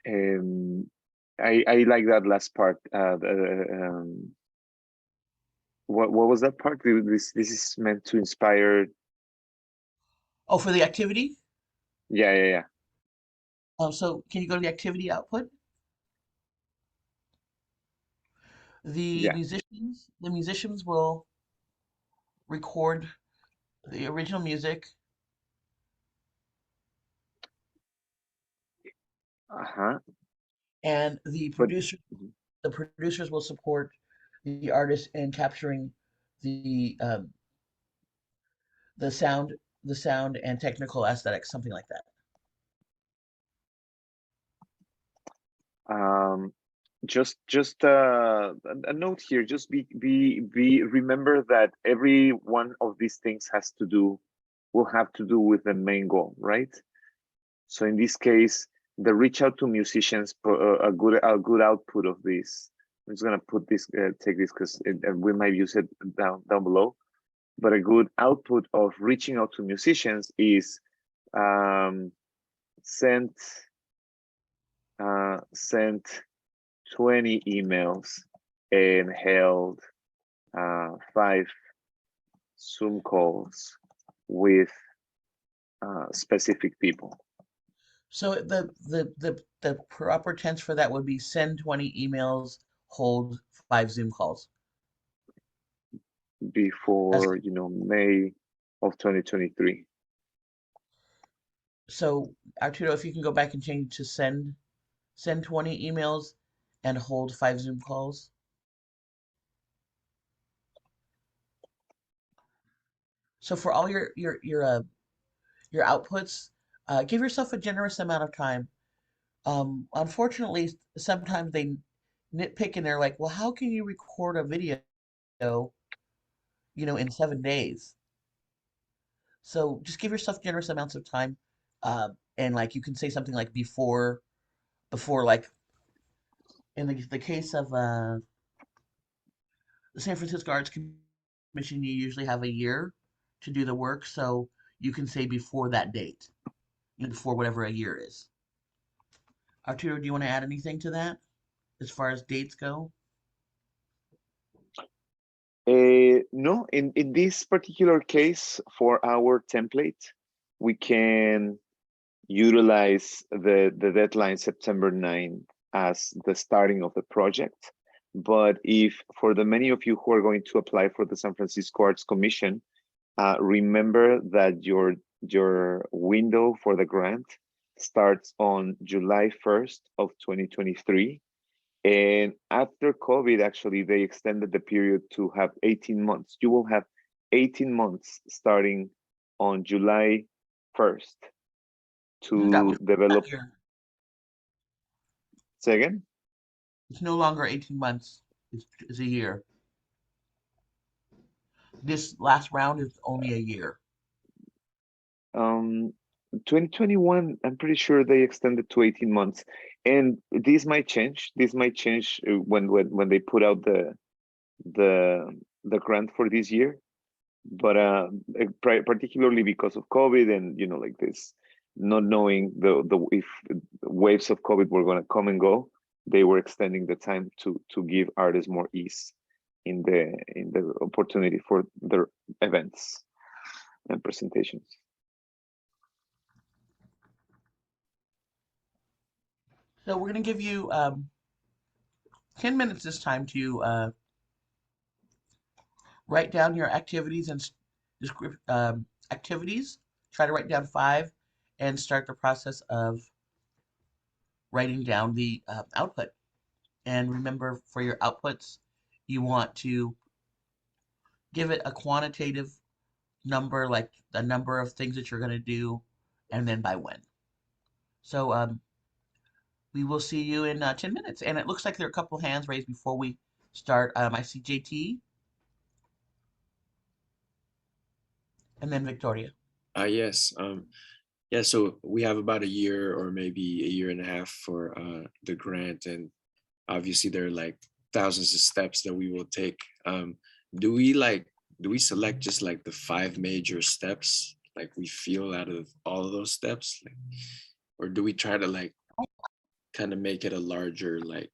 I like that last part. What was that part? This is meant to inspire. Oh, for the activity? Yeah. So can you go to the activity output? Yeah. The musicians will record the original music. Uh-huh. And But the producers will support the artist in capturing the um, the sound, the sound and technical aesthetics, something like that. um, just a note here. Just be remember that every one of these things will have to do with the main goal, right? So in this case, the reach out to musicians, a good output of this. I'm just gonna put this, take this because we might use it down below. But a good output of reaching out to musicians is sent sent 20 emails and held 5 Zoom calls with specific people. So the proper tense for that would be send 20 emails, hold 5 Zoom calls. Before May of 2023. So Arturo, if you can go back and change to send 20 emails and hold 5 Zoom calls. So for all your outputs, give yourself a generous amount of time. Unfortunately, sometimes they nitpick and they're like, well, how can you record a video, in 7 days? So just give yourself generous amounts of time. And like you can say something like before like in the case of the San Francisco Arts Commission, you usually have a year to do the work. So you can say before that date, before whatever a year is. Arturo, do you want to add anything to that as far as dates go? No, in this particular case, for our template, we can utilize the deadline September 9th as the starting of the project. But if for the many of you who are going to apply for the San Francisco Arts Commission, remember that your window for the grant starts on July 1st of 2023. And after COVID, actually, they extended the period to have 18 months. You will have 18 months starting on July 1st to develop. Say again? It's no longer 18 months. It's a year. This last round is only a year. 2021, I'm pretty sure they extended to 18 months. And this might change. This might change when they put out the grant for this year. But particularly because of COVID and like this, not knowing if waves of COVID were going to come and go, they were extending the time to give artists more ease in the opportunity for their events and presentations. So we're going to give you 10 minutes this time to write down your activities and activities. Try to write down 5 and start the process of writing down the output. And remember, for your outputs, you want to give it a quantitative number, like the number of things that you're going to do, and then by when. So we will see you in 10 minutes. And it looks like there are a couple hands raised before we start. I see JT and then Victoria. Yes. Yeah, so we have about a year or maybe a year and a half for the grant, and obviously there are like thousands of steps that we will take. Do we select just like the 5 major steps like we feel out of all of those steps, like, or do we try to like kind of make it a larger like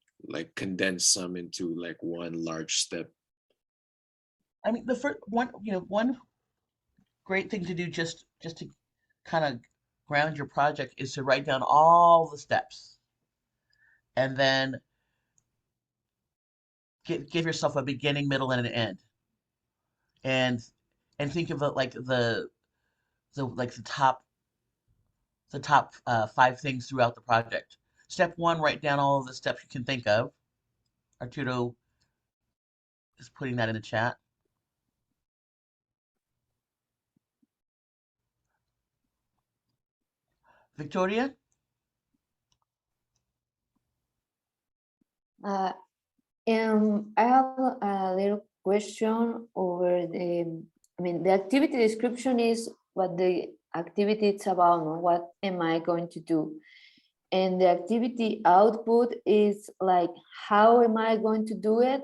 condense some into like one large step? I mean, the first one, one great thing to do just to kind of ground your project is to write down all the steps and then give yourself a beginning, middle, and an end. And think of it like the top 5 things throughout the project. Step 1, write down all of the steps you can think of. Arturo is putting that in the chat. Victoria? Uh, I have a little question over the activity description is what the activity is about, no? What am I going to do? And the activity output is like, how am I going to do it?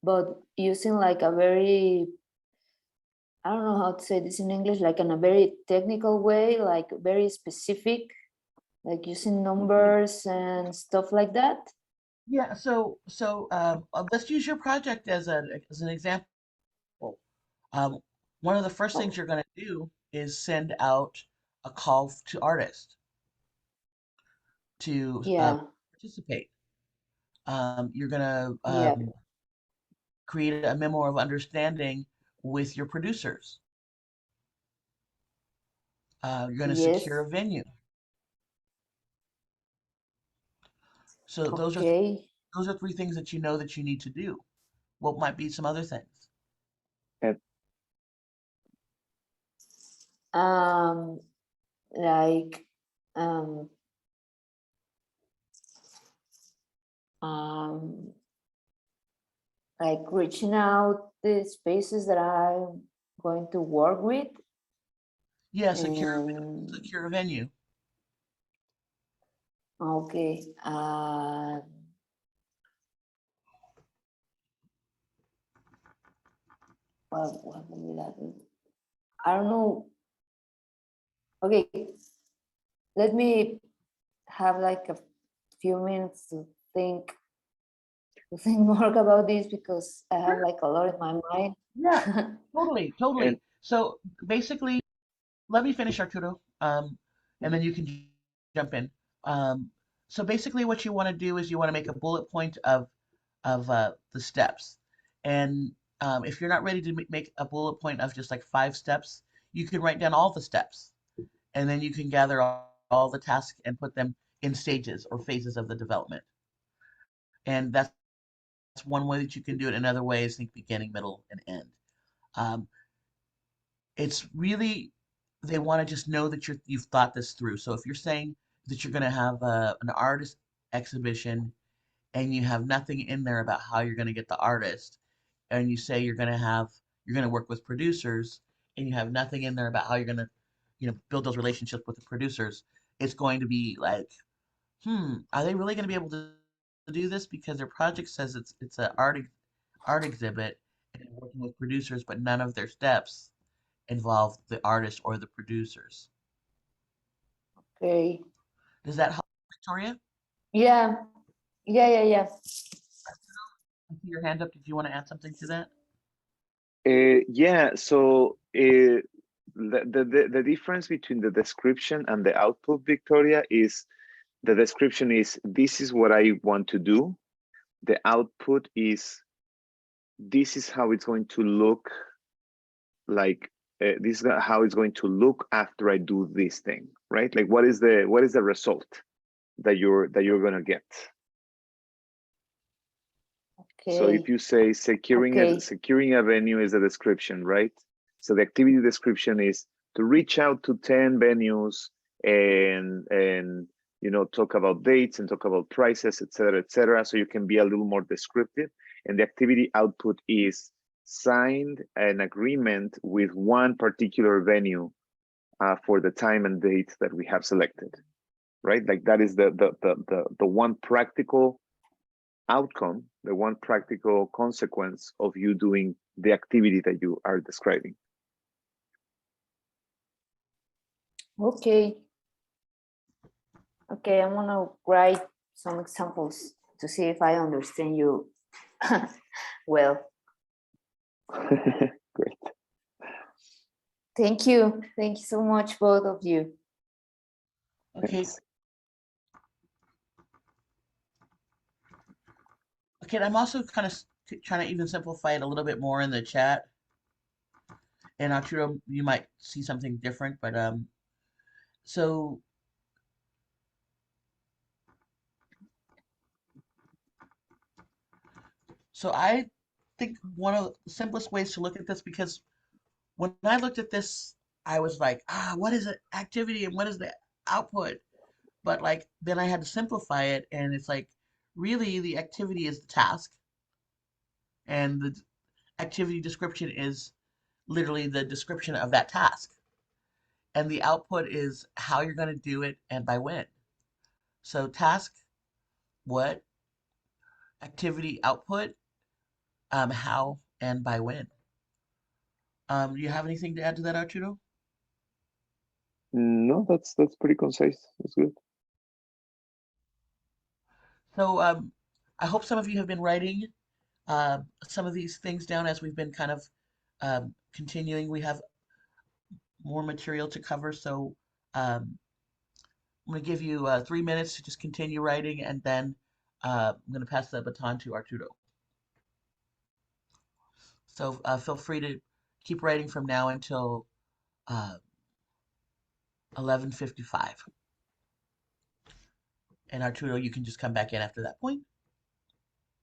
But using like a very, I don't know how to say this in English, like in a very technical way, like very specific, like using numbers and stuff like that. Yeah, so let's use your project as an example. Um, one of the first things you're going to do is send out a call to artists to Yeah, participate. You're going to yeah, create a memo of understanding with your producers. You're going to secure yes, a venue. So okay. those are 3 things that you know that you need to do. What might be some other things? Um, like, um, um, like reaching out the spaces that I'm going to work with. Yeah, And secure a venue. okay. What would be that? I don't know. Okay, let me have like a few minutes to think more about this because I have like a lot in my mind. Yeah, totally, And totally. So basically, let me finish, Arturo, and then you can jump in. Um, so basically, what you want to do is you want to make a bullet point of the steps, and if you're not ready to make a bullet point of just like 5 steps, you can write down all the steps, and then you can gather all the tasks and put them in stages or phases of the development. And that's one way that you can do it. Another way is think beginning, middle, and end. Um, it's really they want to just know that you've thought this through. So if you're saying that you're going to have an artist exhibition and you have nothing in there about how you're going to get the artist, and you say you're going to work with producers, and you have nothing in there about how you're going to build those relationships with the producers, it's going to be like, are they really going to be able to do this because their project says it's an art exhibit and working with producers, but none of their steps involve the artist or the producers. Okay. Does that help, Victoria? Yeah, yeah. I see your hand up. Did you want to add something to that? Yeah, so the difference between the description and the output, Victoria, is the description is this is what I want to do. The output is this is how it's going to look like. This is how it's going to look after I do this thing, right? Like what is the result that you're gonna get? So if Okay. you say securing a venue is a description, right? So the activity description is to reach out to 10 venues and talk about dates and talk about prices, et cetera, so you can be a little more descriptive. And the activity output is signed an agreement with one particular venue for the time and date that we have selected, right? Like that is the one practical outcome, the one practical consequence of you doing the activity that you are describing. Okay. Okay, I'm gonna write some examples to see if I understand you well. Great. Thank you. Thank you so much, both of you. Okay. Thanks. Okay, and I'm also kind of trying to even simplify it a little bit more in the chat. And Arturo, you might see something different, but so I think one of the simplest ways to look at this, because when I looked at this, I was like, what is an activity and what is the output? But like then I had to simplify it, and it's like really the activity is the task, and the activity description is literally the description of that task, and the output is how you're going to do it and by when. So task, what, activity output, how, and by when. Do you have anything to add to that, Arturo? No, that's pretty concise. That's good. So I hope some of you have been writing some of these things down as we've been kind of continuing. We have more material to cover, so I'm going to give you 3 minutes to just continue writing, and then I'm going to pass the baton to Arturo. So feel free to keep writing from now until 11:55. And Arturo, you can just come back in after that point.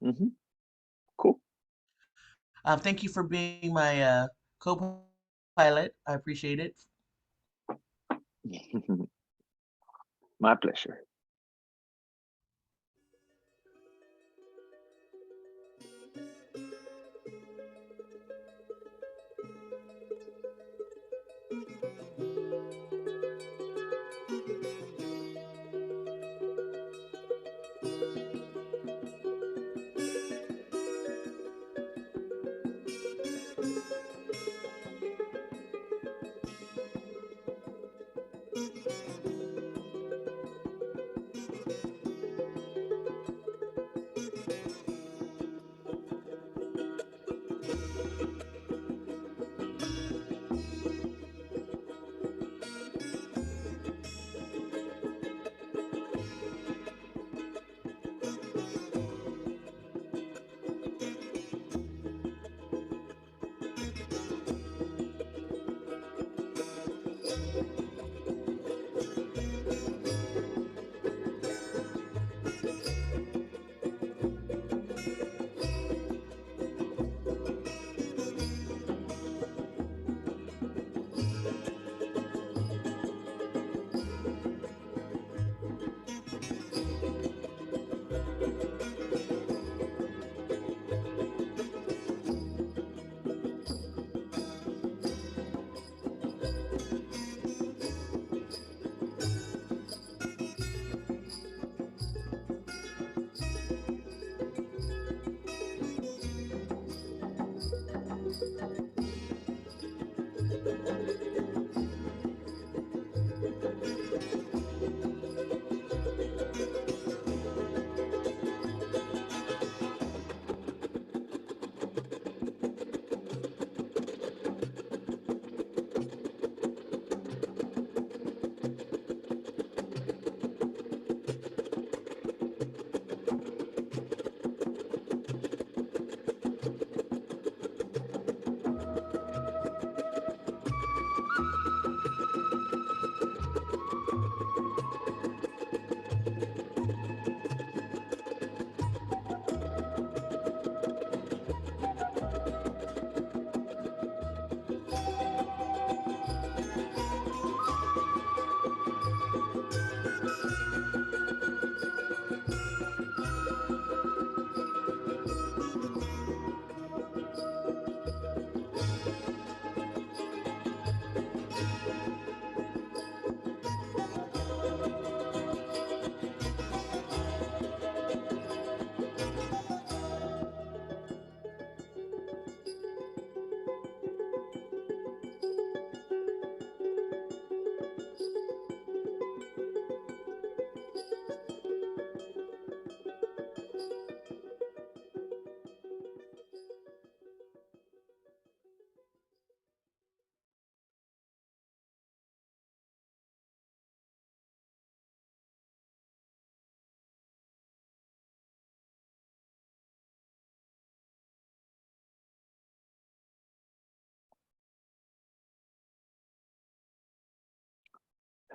Mm-hmm. Cool. Thank you for being my co-pilot. I appreciate it. My pleasure.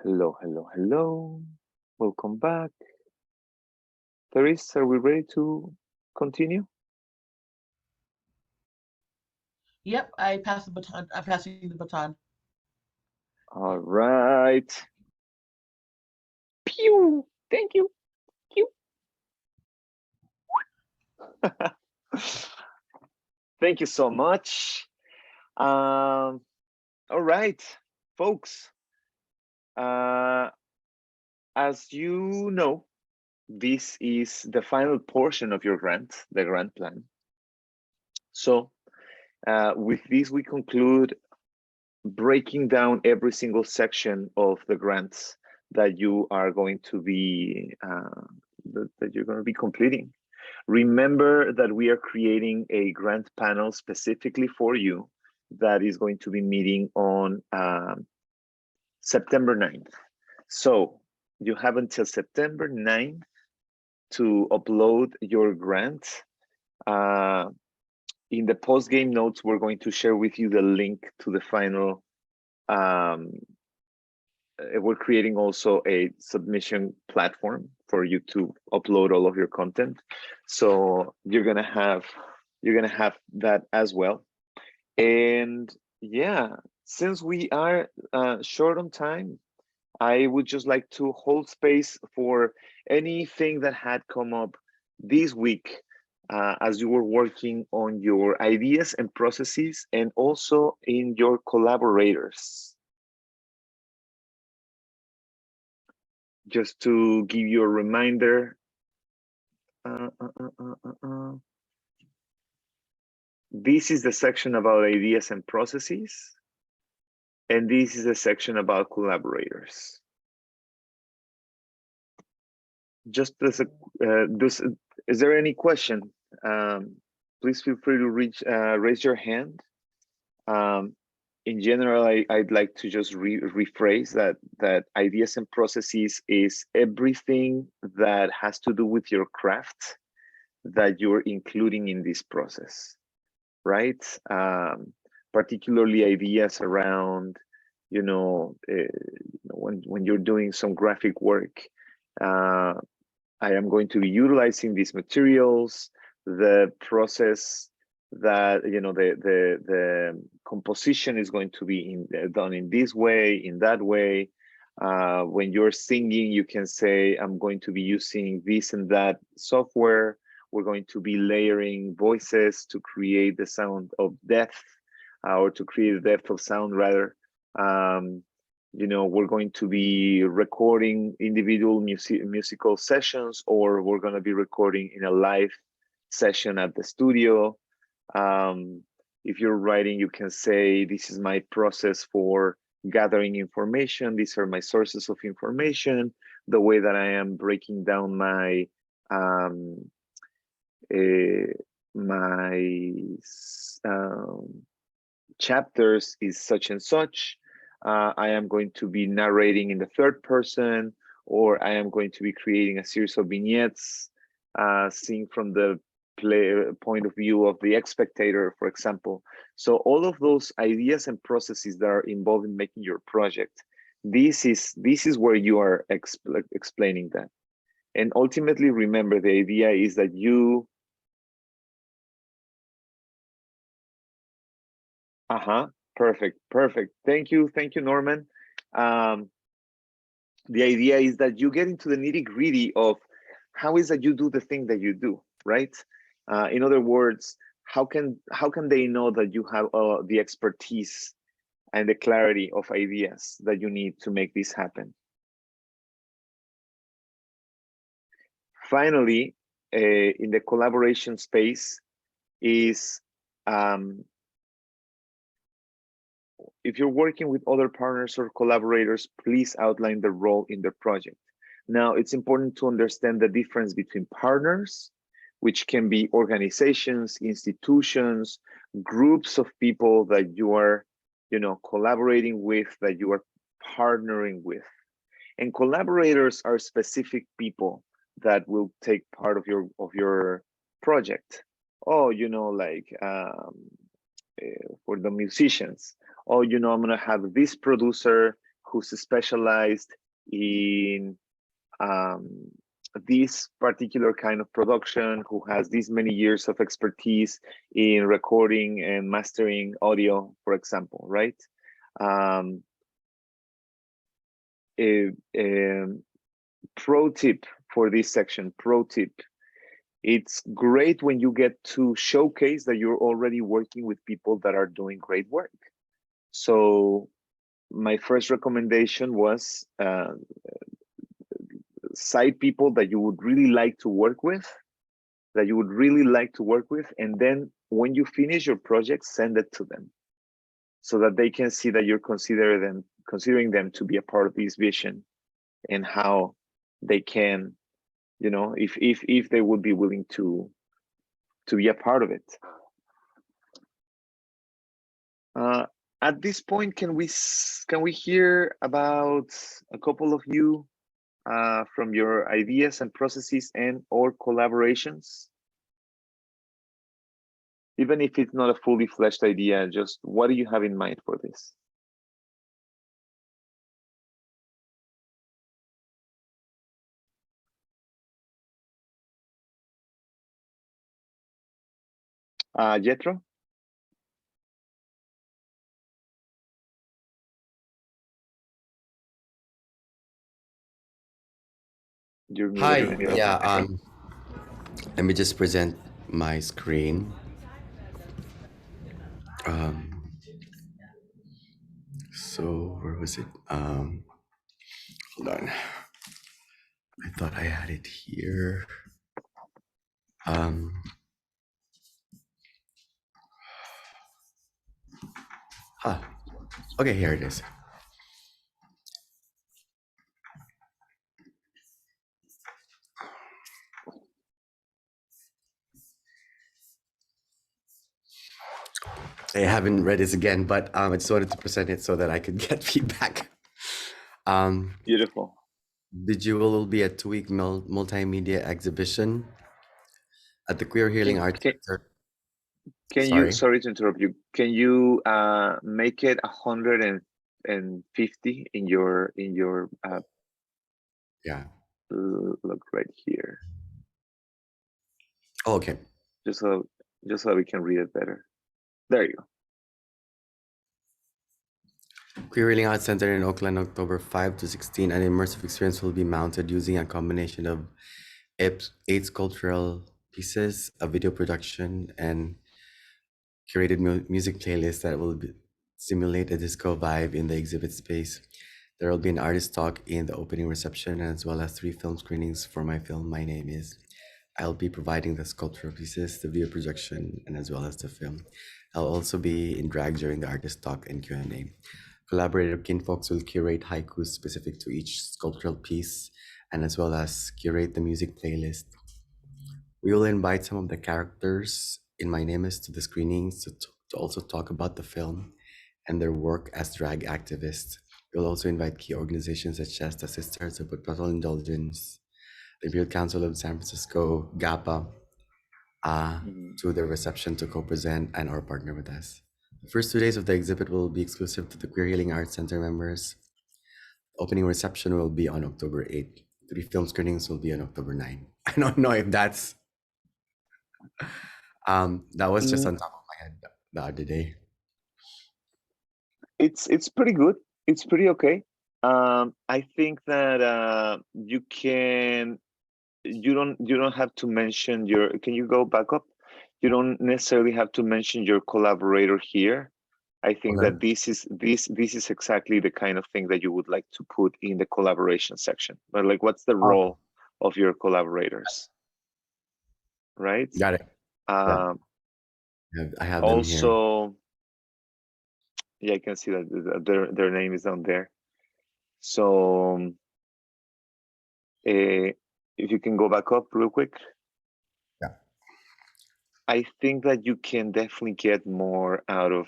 Hello, hello, hello. Welcome back. Therese, are we ready to continue? Yep, I passed the baton. I'm passing the baton. All right. Pew! Thank you. Pew. Thank you so much. All right, folks. As you know, this is the final portion of your grant, the grant plan. So with this, we conclude breaking down every single section of the grants that you are going to be completing. Remember that we are creating a grant panel specifically for you that is going to be meeting on September 9th. So you have until September 9th to upload your grant. In the post-game notes, we're going to share with you the link to the final. We're creating also a submission platform for you to upload all of your content. So you're gonna have that as well. And yeah, since we are short on time, I would just like to hold space for anything that had come up this week as you were working on your ideas and processes and also in your collaborators. Just to give you a reminder, this is the section about ideas and processes, and this is the section about collaborators. Just as a, is there any question? Please feel free to raise your hand. In general, I'd like to just rephrase that ideas and processes is everything that has to do with your craft that you're including in this process, right? Particularly ideas around, when you're doing some graphic work, I am going to be utilizing these materials, the process that, the composition is going to be done in this way, in that way. When you're singing, you can say, I'm going to be using this and that software. We're going to be layering voices to create the sound of depth, or to create the depth of sound rather. We're going to be recording individual musical sessions, or we're going to be recording in a live session at the studio. If you're writing, you can say, this is my process for gathering information. These are my sources of information. The way that I am breaking down my chapters is such and such. I am going to be narrating in the third person, or I am going to be creating a series of vignettes, seen from the point of view of the spectator, for example. So all of those ideas and processes that are involved in making your project, this is where you are explaining that. And ultimately, remember, the idea is that you perfect. Thank you, Norman. The idea is that you get into the nitty-gritty of how is that you do the thing that you do, right? In other words, how can they know that you have the expertise and the clarity of ideas that you need to make this happen? Finally, in the collaboration space is, if you're working with other partners or collaborators, please outline the role in the project. Now, it's important to understand the difference between partners, which can be organizations, institutions, groups of people that you are, collaborating with, that you are partnering with. And collaborators are specific people that will take part of your project. Oh, for the musicians. Oh, I'm gonna have this producer who's specialized in this particular kind of production, who has these many years of expertise in recording and mastering audio, for example, right? Pro tip for this section, pro tip. It's great when you get to showcase that you're already working with people that are doing great work. So my first recommendation was cite people that you would really like to work with, and then when you finish your project, send it to them so that they can see that you're considering them to be a part of this vision, and how they can, you know, if they would be willing to be a part of it. At this point, can we hear about a couple of you from your ideas and processes and or collaborations? Even if it's not a fully fleshed idea, just what do you have in mind for this? Jetro? You're Hi, muted. yeah, let me just present my screen. Um, so where was it? Hold on. I thought I had it here. Okay, here it is. I haven't read this again, but I just wanted to present it so that I could get feedback. Beautiful. The Jewel will be a 2-week multimedia exhibition at the Queer Healing Arts Center. Can you, sorry to interrupt you, can you make it 150 in your yeah, look right here. Oh, okay. Just so we can read it better. There you go. Queer Healing Arts Center in Oakland, October 5 to 16. An immersive experience will be mounted using a combination of 8 sculptural pieces, a video production, and curated music playlist that will simulate a disco vibe in the exhibit space. There will be an artist talk in the opening reception, as well as 3 film screenings for my film, My Name Is. I'll be providing the sculptural pieces, the video projection, and as well as the film. I'll also be in drag during the artist talk and Q&A. Collaborator kinfolks will curate haikus specific to each sculptural piece, and as well as curate the music playlist. We will invite some of the characters in My Name Is to the screenings to also talk about the film and their work as drag activists. We'll also invite key organizations such as the Sisters of Perpetual Indulgence, the Imperial Council of San Francisco, GAPA, to the reception to co-present and or partner with us. The first 2 days of the exhibit will be exclusive to the Queer Healing Arts Center members. Opening reception will be on October 8th. 3 film screenings will be on October 9th. I don't know if that's that was just on top of my head the other day. It's pretty good. It's pretty okay. I think that you don't have to mention your, can you go back up? You don't necessarily have to mention your collaborator here. I think that this is exactly the kind of thing that you would like to put in the collaboration section. But like, what's the role of your collaborators? Right? Got it. I have them here. Also, yeah, I can see that their name is down there. So if you can go back up real quick. Yeah. I think that you can definitely get more out of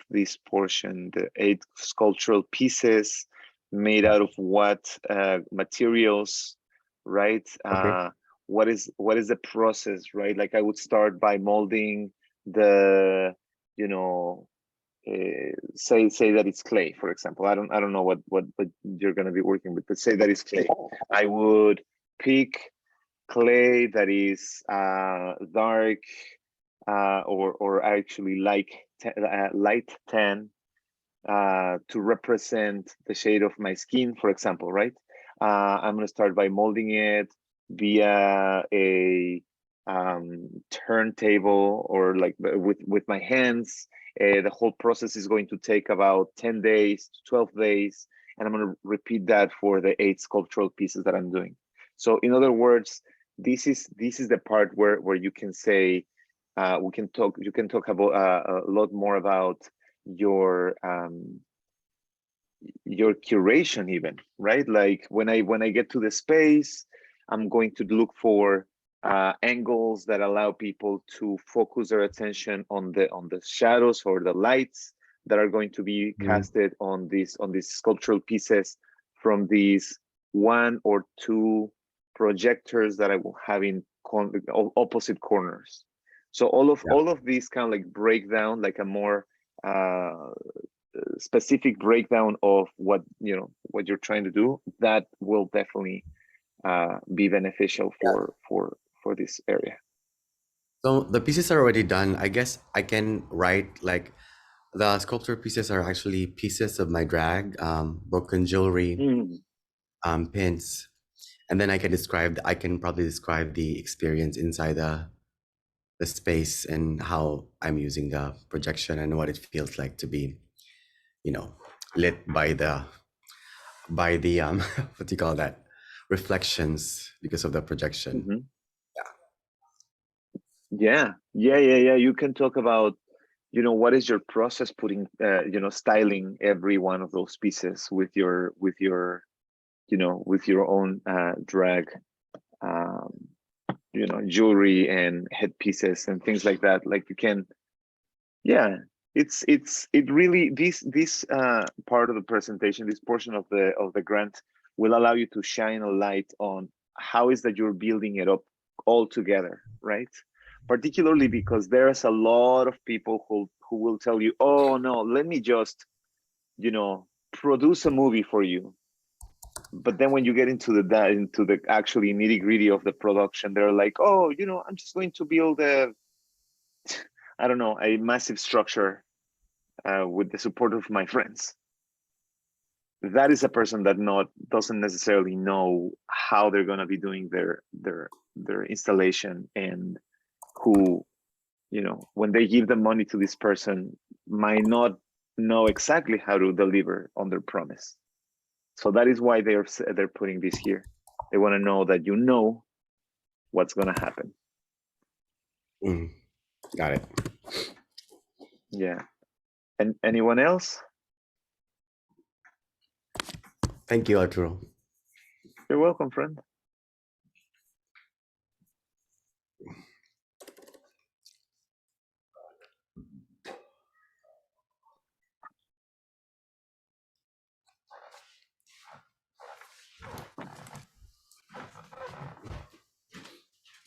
this portion. The 8 sculptural pieces made out of what materials, right? What is the process, right? Like I would start by molding the, you know, say that it's clay, for example. I don't know what you're going to be working with, but say that it's clay. I would pick clay that is dark or actually light tan to represent the shade of my skin, for example, right? I'm going to start by molding it via a turntable or like with my hands. The whole process is going to take about 10 days to 12 days, and I'm going to repeat that for the 8 sculptural pieces that I'm doing. So in other words, this is the part where you can say you can talk about a lot more about your curation even, right? Like when I get to the space, I'm going to look for angles that allow people to focus their attention on the shadows or the lights that are going to be casted on these sculptural pieces from these 1 or 2 projectors that I will have in opposite corners. So all of these kind of like break down like a more specific breakdown of what you're trying to do. That will definitely be beneficial for this area. So the pieces are already done. I guess I can write like the sculpture pieces are actually pieces of my drag, broken jewelry, pins, and then I can probably describe the experience inside the space and how I'm using the projection and what it feels like to be, lit by the what do you call that, reflections because of the projection. Yeah. You can talk about what is your process putting styling every one of those pieces with your own drag jewelry and headpieces and things like that. Like you can, it really, this part of the presentation, this portion of the grant will allow you to shine a light on how is that you're building it up all together, right? Particularly because there's a lot of people who will tell you, oh no, let me just produce a movie for you. But then when you get into the actually nitty gritty of the production, they're like, oh, I'm just going to build a massive structure with the support of my friends. That is a person that doesn't necessarily know how they're going to be doing their installation, and who, when they give the money to this person, might not know exactly how to deliver on their promise. So that is why they're putting this here. They want to know that what's going to happen. Got it. Yeah. And anyone else? Thank you, Arturo. You're welcome, friend.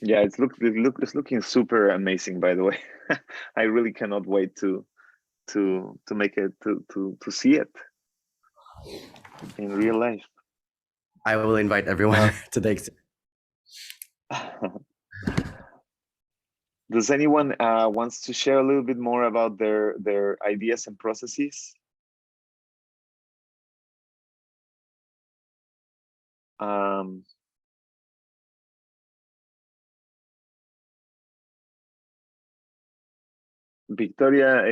Yeah, it's looking super amazing, by the way. I really cannot wait to make it to see it in real life. I will invite everyone to the exhibit. Does anyone wants to share a little bit more about their ideas and processes? Victoria,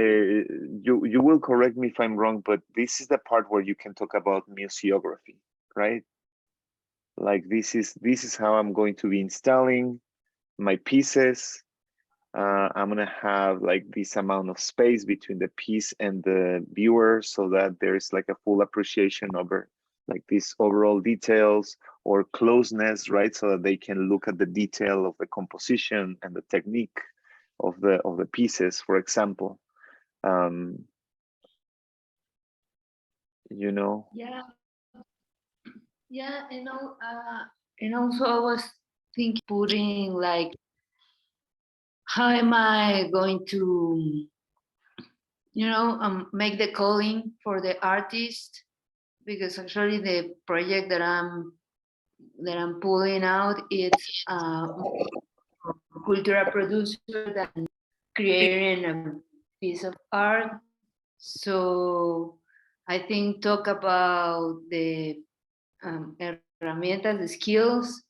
you will correct me if I'm wrong, but this is the part where you can talk about museography, right? Like this is how I'm going to be installing my pieces. I'm gonna have like this amount of space between the piece and the viewer, so that there's like a full appreciation over like these overall details or closeness, right? So that they can look at the detail of the composition and the technique of the pieces, for example. Yeah, and also I was thinking putting like, how am I going to make the calling for the artist, because actually the project that I'm pulling out, it's cultural producer than creating a piece of art. So I think talk about the herramientas, the skills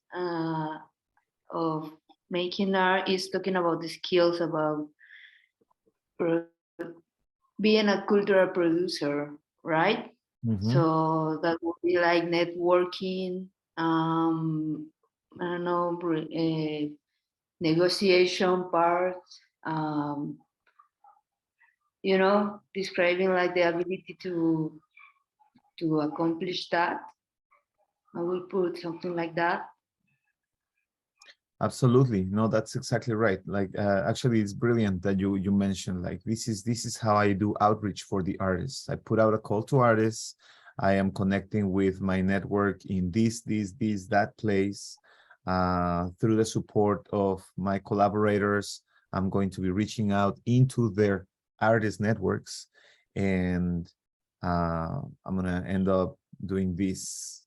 of making art is talking about the skills about being a cultural producer, right? So that would be like networking, I don't know, negotiation part, describing like the ability to accomplish that. I will put something like that. Absolutely. No, that's exactly right. Like, actually, it's brilliant that you mentioned, like, this is how I do outreach for the artists. I put out a call to artists. I am connecting with my network in this, that place. Through the support of my collaborators, I'm going to be reaching out into their artist networks, and I'm gonna end up doing this,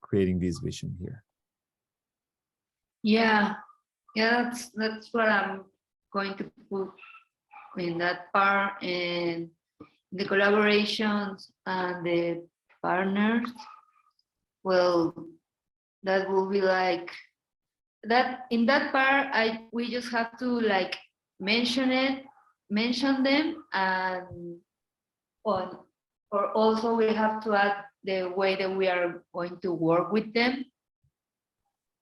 creating this vision here. Yeah, that's what I'm going to put in that part, and the collaborations and the partners. Well, that will be like that. In that part, we just have to like mention them, and or also we have to add the way that we are going to work with them.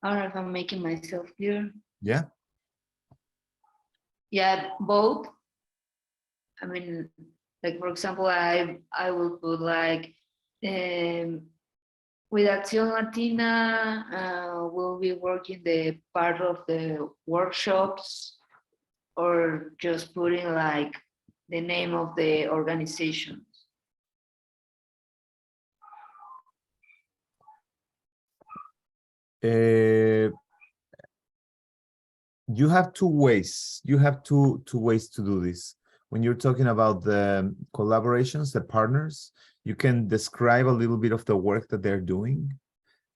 I don't know if I'm making myself clear. Yeah. Yeah, both. I mean, like for example, I will put like with Acción Latina, we'll be working the part of the workshops, or just putting like the name of the organization. You have two ways. You have two ways to do this. When you're talking about the collaborations, the partners, you can describe a little bit of the work that they're doing,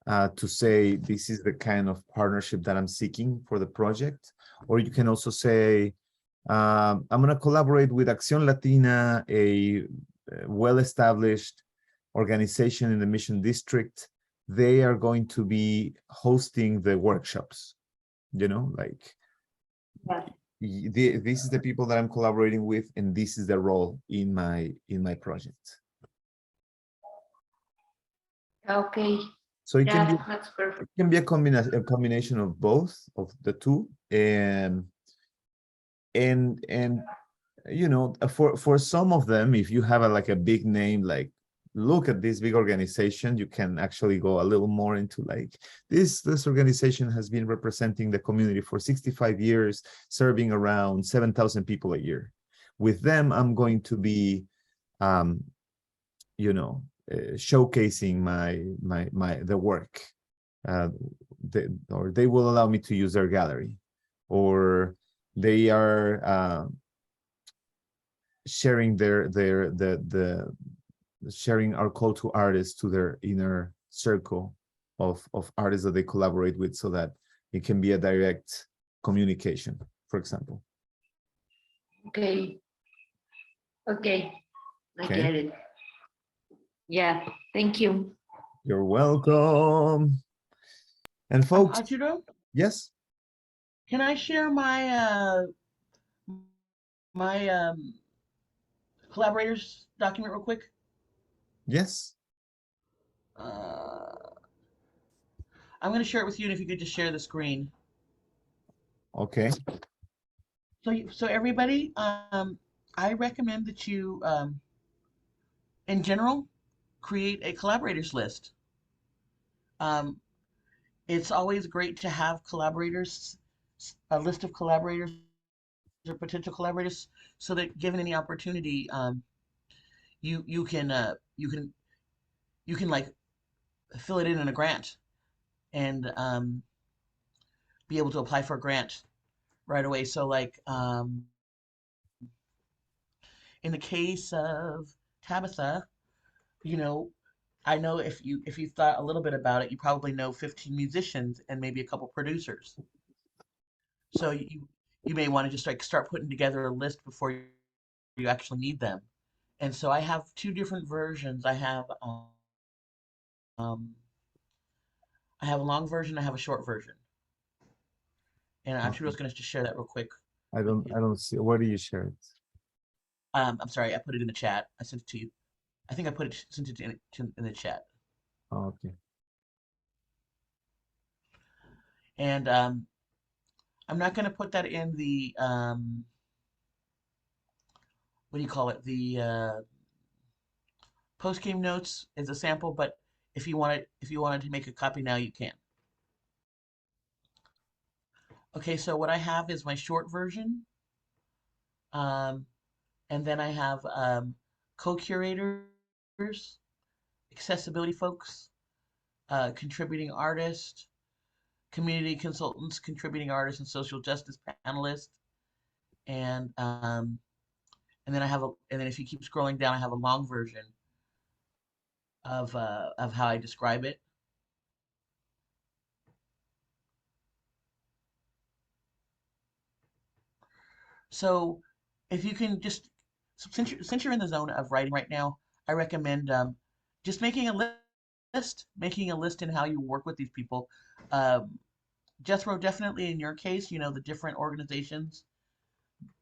to say this is the kind of partnership that I'm seeking for the project. Or you can also say, I'm going to collaborate with Acción Latina, a well-established organization in the Mission District. They are going to be hosting the workshops, like, this is the people that I'm collaborating with, and this is the role in my project. Okay. So it that's perfect. It can be a combination of both of the two, and for some of them, if you have like a big name, like, look at this big organization, you can actually go a little more into like, this organization has been representing the community for 65 years, serving around 7,000 people a year. With them, I'm going to be showcasing the work, or they will allow me to use their gallery, or they are sharing sharing our call to artists to their inner circle of artists that they collaborate with, so that it can be a direct communication, for example. Okay. I get it. Yeah, thank you. You're welcome. And folks, Arturo, yes, can I share my collaborators document real quick? yes. I'm going to share it with you, and if you could just share the screen. Okay. So everybody, I recommend that you, in general, create a collaborators list. It's always great to have collaborators, a list of collaborators or potential collaborators, so that given any opportunity, you can like fill it in a grant, and be able to apply for a grant right away. So like, in the case of Tabitha, you know, I know if you thought a little bit about it, you probably know 15 musicians and maybe a couple producers. So you may want to just like start putting together a list before you actually need them. And so I have two different versions. Um, I have a long version. I have a short version. And Okay. Arturo's going to just share that real quick. I don't see. Where do you share it? I'm sorry, I put it in the chat. I sent it to you. I think I sent it in the chat. Oh, okay. And I'm not going to put that in the what do you call it? The post game notes as a sample. But if you wanted to make a copy now, you can. Okay, so what I have is my short version, and then I have co-curators, accessibility folks, contributing artists, community consultants, contributing artists, and social justice panelists, and then and then if you keep scrolling down, I have a long version of how I describe it. So if you can just since you're in the zone of writing right now, I recommend just making a list in how you work with these people. Jethro, definitely in your case, you know, the different organizations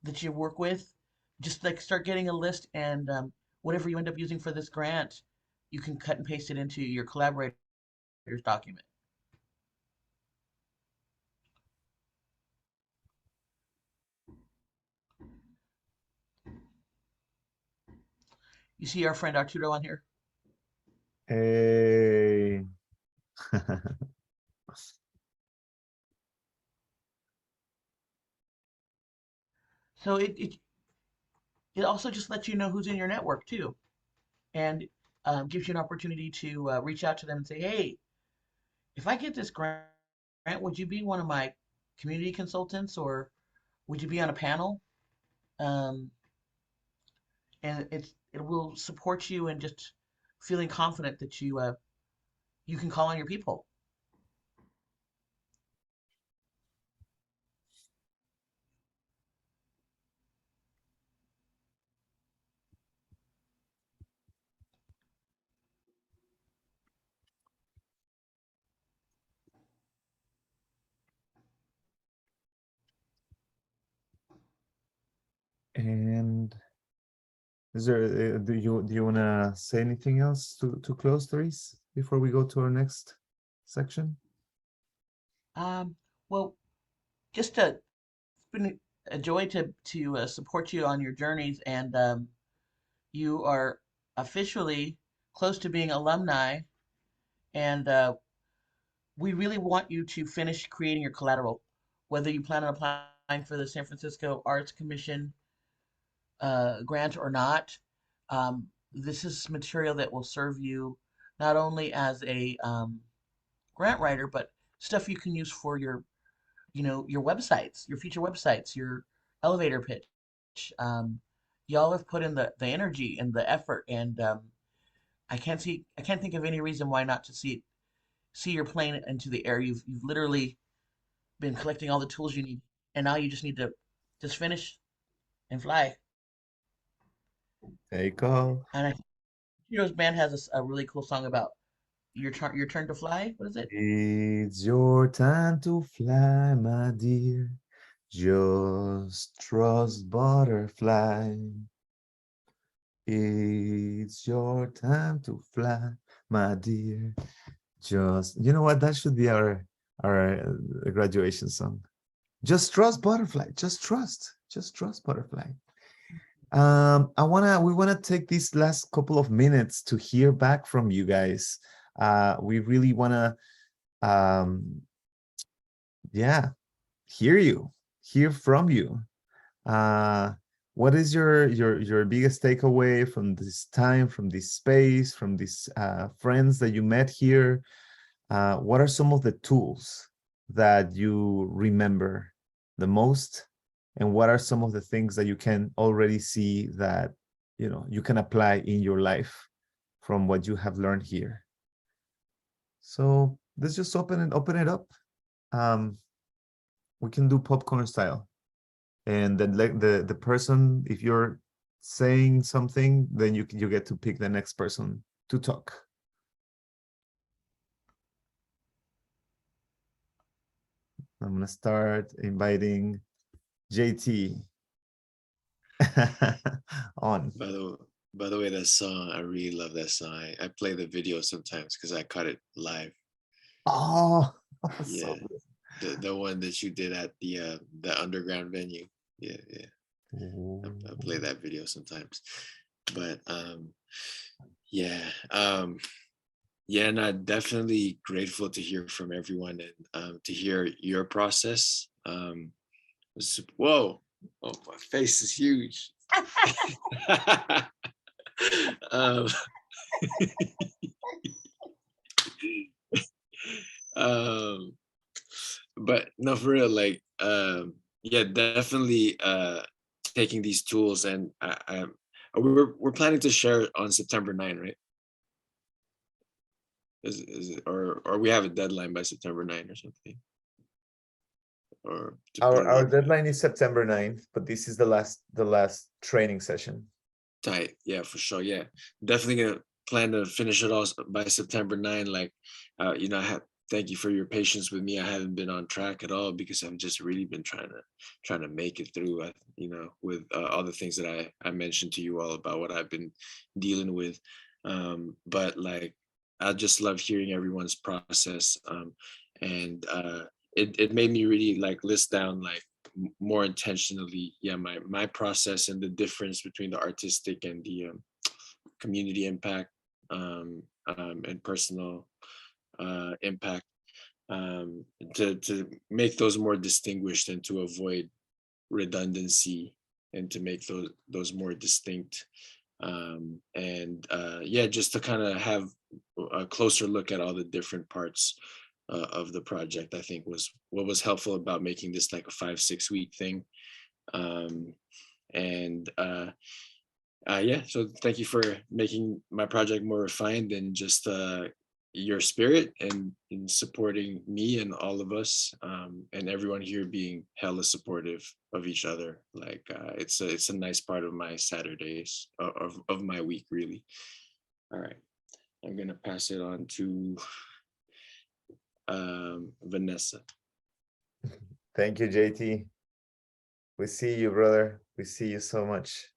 that you work with, just like start getting a list and whatever you end up using for this grant, you can cut and paste it into your collaborator's document. You see our friend Arturo on here? Hey. So it also just lets you know who's in your network too, and gives you an opportunity to reach out to them and say, hey, if I get this grant, would you be one of my community consultants or would you be on a panel? Um, and it will support you in just feeling confident that you can call on your people. And is there do you want to say anything else to close, Therese, before we go to our next section? Well, just it's been a joy to support you on your journeys, and you are officially close to being alumni, and we really want you to finish creating your collateral, whether you plan on applying for the San Francisco Arts Commission grant or not. This is material that will serve you not only as a grant writer, but stuff you can use for your websites, your future websites, your elevator pitch. Um, y'all have put in the energy and the effort, and I can't think of any reason why not to see your plane into the air. You've literally been collecting all the tools you need, and now you just need to just finish and fly. Take off. And I think Heroes Band has a really cool song about your turn to fly. What is it? It's your time to fly, my dear. Just trust butterfly. It's your time to fly, my dear. Just, you know what? That should be our graduation song. Just trust butterfly. Just trust butterfly. We wanna take these last couple of minutes to hear back from you guys. We really wanna, yeah, hear from you. What is your biggest takeaway from this time, from this space, from these friends that you met here? What are some of the tools that you remember the most? And what are some of the things that you can already see that you can apply in your life from what you have learned here. So let's just open it up. We can do popcorn style, and then like the person, if you're saying something, then you get to pick the next person to talk. I'm gonna start inviting JT on. By the way, that song, I really love that song. I play the video sometimes because I caught it live. Oh, yeah, the one that you did at the underground venue. Yeah. I play that video sometimes, but yeah, and I'm definitely grateful to hear from everyone and to hear your process. Whoa, oh, my face is huge. um, but no, for real, like, yeah, definitely taking these tools, and we're planning to share it on September 9, right? Is it, or we have a deadline by September 9 or something? Or our deadline is September 9th, but this is the last training session. Tight, yeah, for sure. Yeah, definitely gonna plan to finish it all by September 9. Like, thank you for your patience with me. I haven't been on track at all because I've just really been trying to make it through. With all the things that I mentioned to you all about what I've been dealing with. But like, I just love hearing everyone's process. And it made me really like list down like more intentionally, yeah, my process and the difference between the artistic and the community impact and personal impact, to make those more distinguished and to avoid redundancy and to make those more distinct, and yeah, just to kind of have a closer look at all the different parts of the project. I think was what was helpful about making this like a 5-6 week thing. And yeah, so thank you for making my project more refined and just your spirit and in supporting me and all of us, and everyone here being hella supportive of each other. Like it's a nice part of my Saturdays of my week, really. All right, I'm gonna pass it on to Vanessa. Thank you, JT. We see you, brother. We see you so much.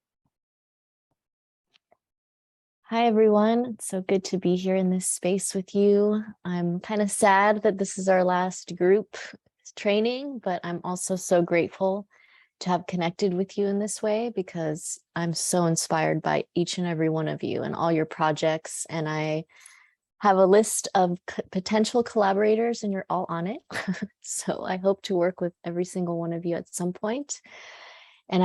Hi, everyone. It's so good to be here in this space with you. I'm kind of sad that this is our last group training, but I'm also so grateful to have connected with you in this way because I'm so inspired by each and every one of you and all your projects. And I have a list of potential collaborators and you're all on it. So I hope to work with every single one of you at some point. And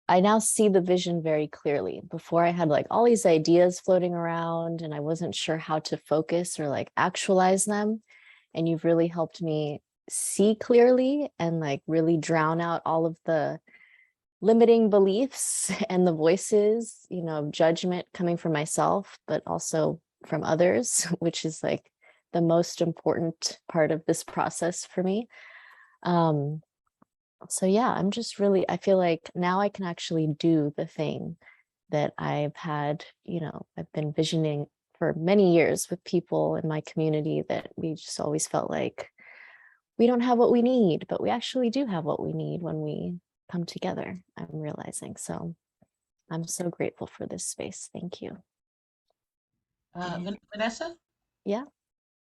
I now see the vision very clearly. Before I had like all these ideas floating around and I wasn't sure how to focus or like actualize them. And you've really helped me see clearly and like really drown out all of the limiting beliefs and the voices, of judgment coming from myself, but also from others, which is like the most important part of this process for me. So yeah, I feel like now I can actually do the thing that I've had, I've been visioning for many years with people in my community that we just always felt like we don't have what we need, but we actually do have what we need when we come together, I'm realizing. So I'm so grateful for this space. Thank you. Vanessa? Yeah.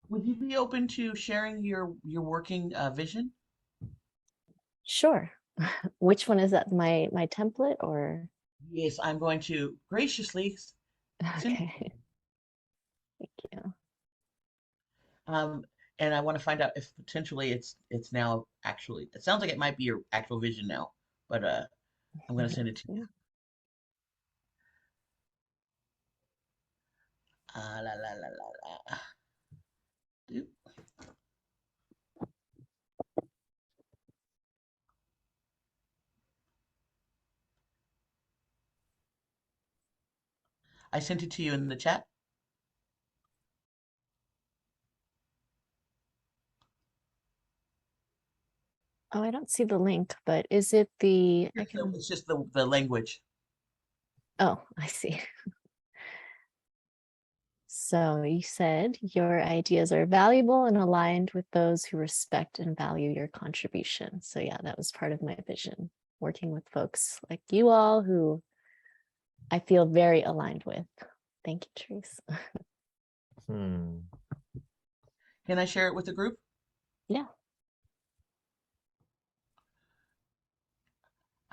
Would you be open to sharing your working vision? Sure. Which one is that? My template or? Yes, I'm going to graciously send. Okay. Thank you. And I want to find out if potentially it's now actually. It sounds like it might be your actual vision now, but I'm going to send it to you. La la la la la. Doop. I sent it to you in the chat. Oh, I don't see the link, but is it the, I can, It's just the language. oh, I see. So you said your ideas are valuable and aligned with those who respect and value your contribution. So yeah, that was part of my vision, working with folks like you all who I feel very aligned with. Thank you, Therese. Can I share it with the group? Yeah.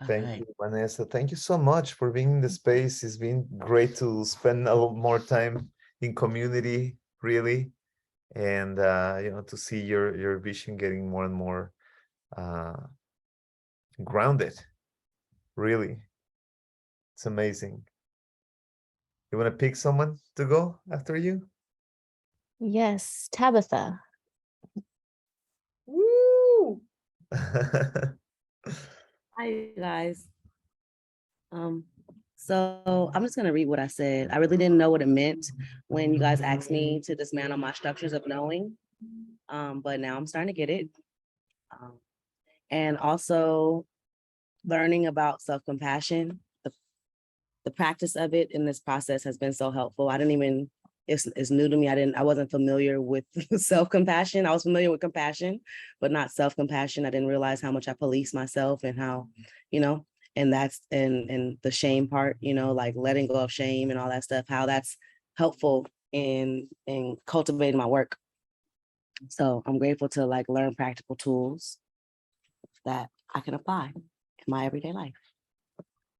Thank you, Vanessa. Thank you so much for being in the space. It's been great to spend a lot more time in community, really, and you know, to see your vision getting more and more grounded. Really, it's amazing. You want to pick someone to go after you? Yes, Tabitha. Woo! Hi guys. So I'm just gonna read what I said. I really didn't know what it meant when you guys asked me to dismantle my structures of knowing. But now I'm starting to get it. And also learning about self-compassion, the practice of it in this process has been so helpful. I didn't even, it's new to me. I wasn't familiar with self-compassion. I was familiar with compassion, but not self-compassion. I didn't realize how much I police myself and how, you know, and that's, and the shame part, you know, like letting go of shame and all that stuff, how that's helpful in cultivating my work. So I'm grateful to like learn practical tools that I can apply in my everyday life.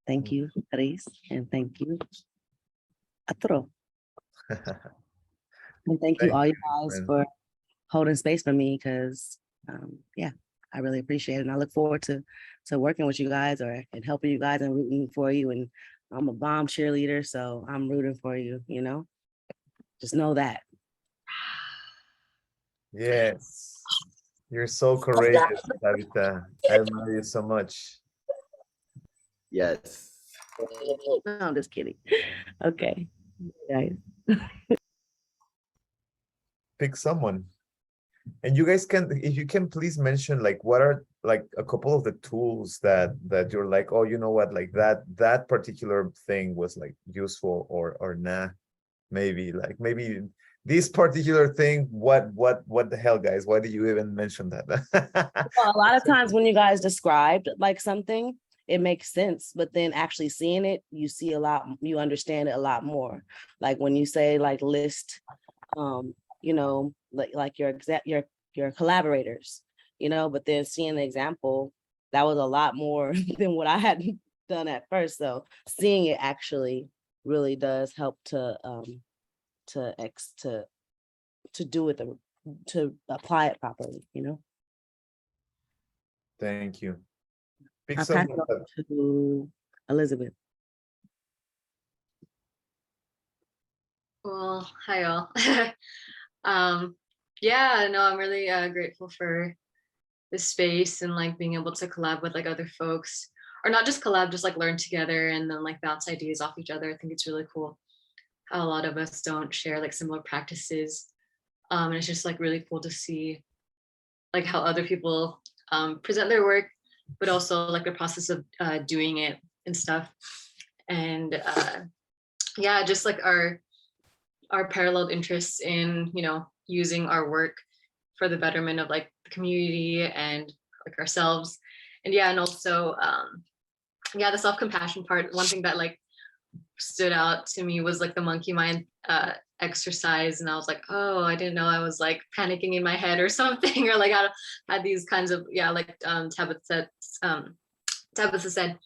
Thank you, Therese, and thank you, Arturo. And thank you all you guys for holding space for me, because yeah, I really appreciate it. And I look forward to working with you guys and helping you guys and rooting for you. And I'm a bomb cheerleader, so I'm rooting for you, you know? Just know that. Yes, you're so courageous, Tabitha. I admire you so much. Yes. No, I'm just kidding. Okay, guys. Pick someone. And you guys can, if you can please mention like what are like a couple of the tools that you're like, oh, you know what, like that particular thing was like useful, or nah, maybe this particular thing, what the hell, guys, why did you even mention that? Well, a lot of times when you guys described like something, it makes sense, but then actually seeing it, you see a lot, you understand it a lot more. Like when you say like list, you know, like your collaborators, you know, but then seeing the example, that was a lot more than what I had done at first. So seeing it actually really does help to do it, to apply it properly, you know. Thank you. Pick I'll pass someone it on to Elizabeth. Well, hi all. Yeah, no, I'm really grateful for this space and like being able to collab with like other folks, or not just collab, just like learn together and then like bounce ideas off each other. I think it's really cool how a lot of us don't share like similar practices. And it's just like really cool to see like how other people present their work, but also like the process of doing it and stuff. And yeah, just like our paralleled interests in, you know, using our work for the betterment of like the community and like ourselves. And yeah, and also yeah, the self-compassion part. One thing that like stood out to me was like the monkey mind exercise, and I was like, oh, I didn't know I was like panicking in my head or something, or like I had these kinds of, yeah, like Tabitha said,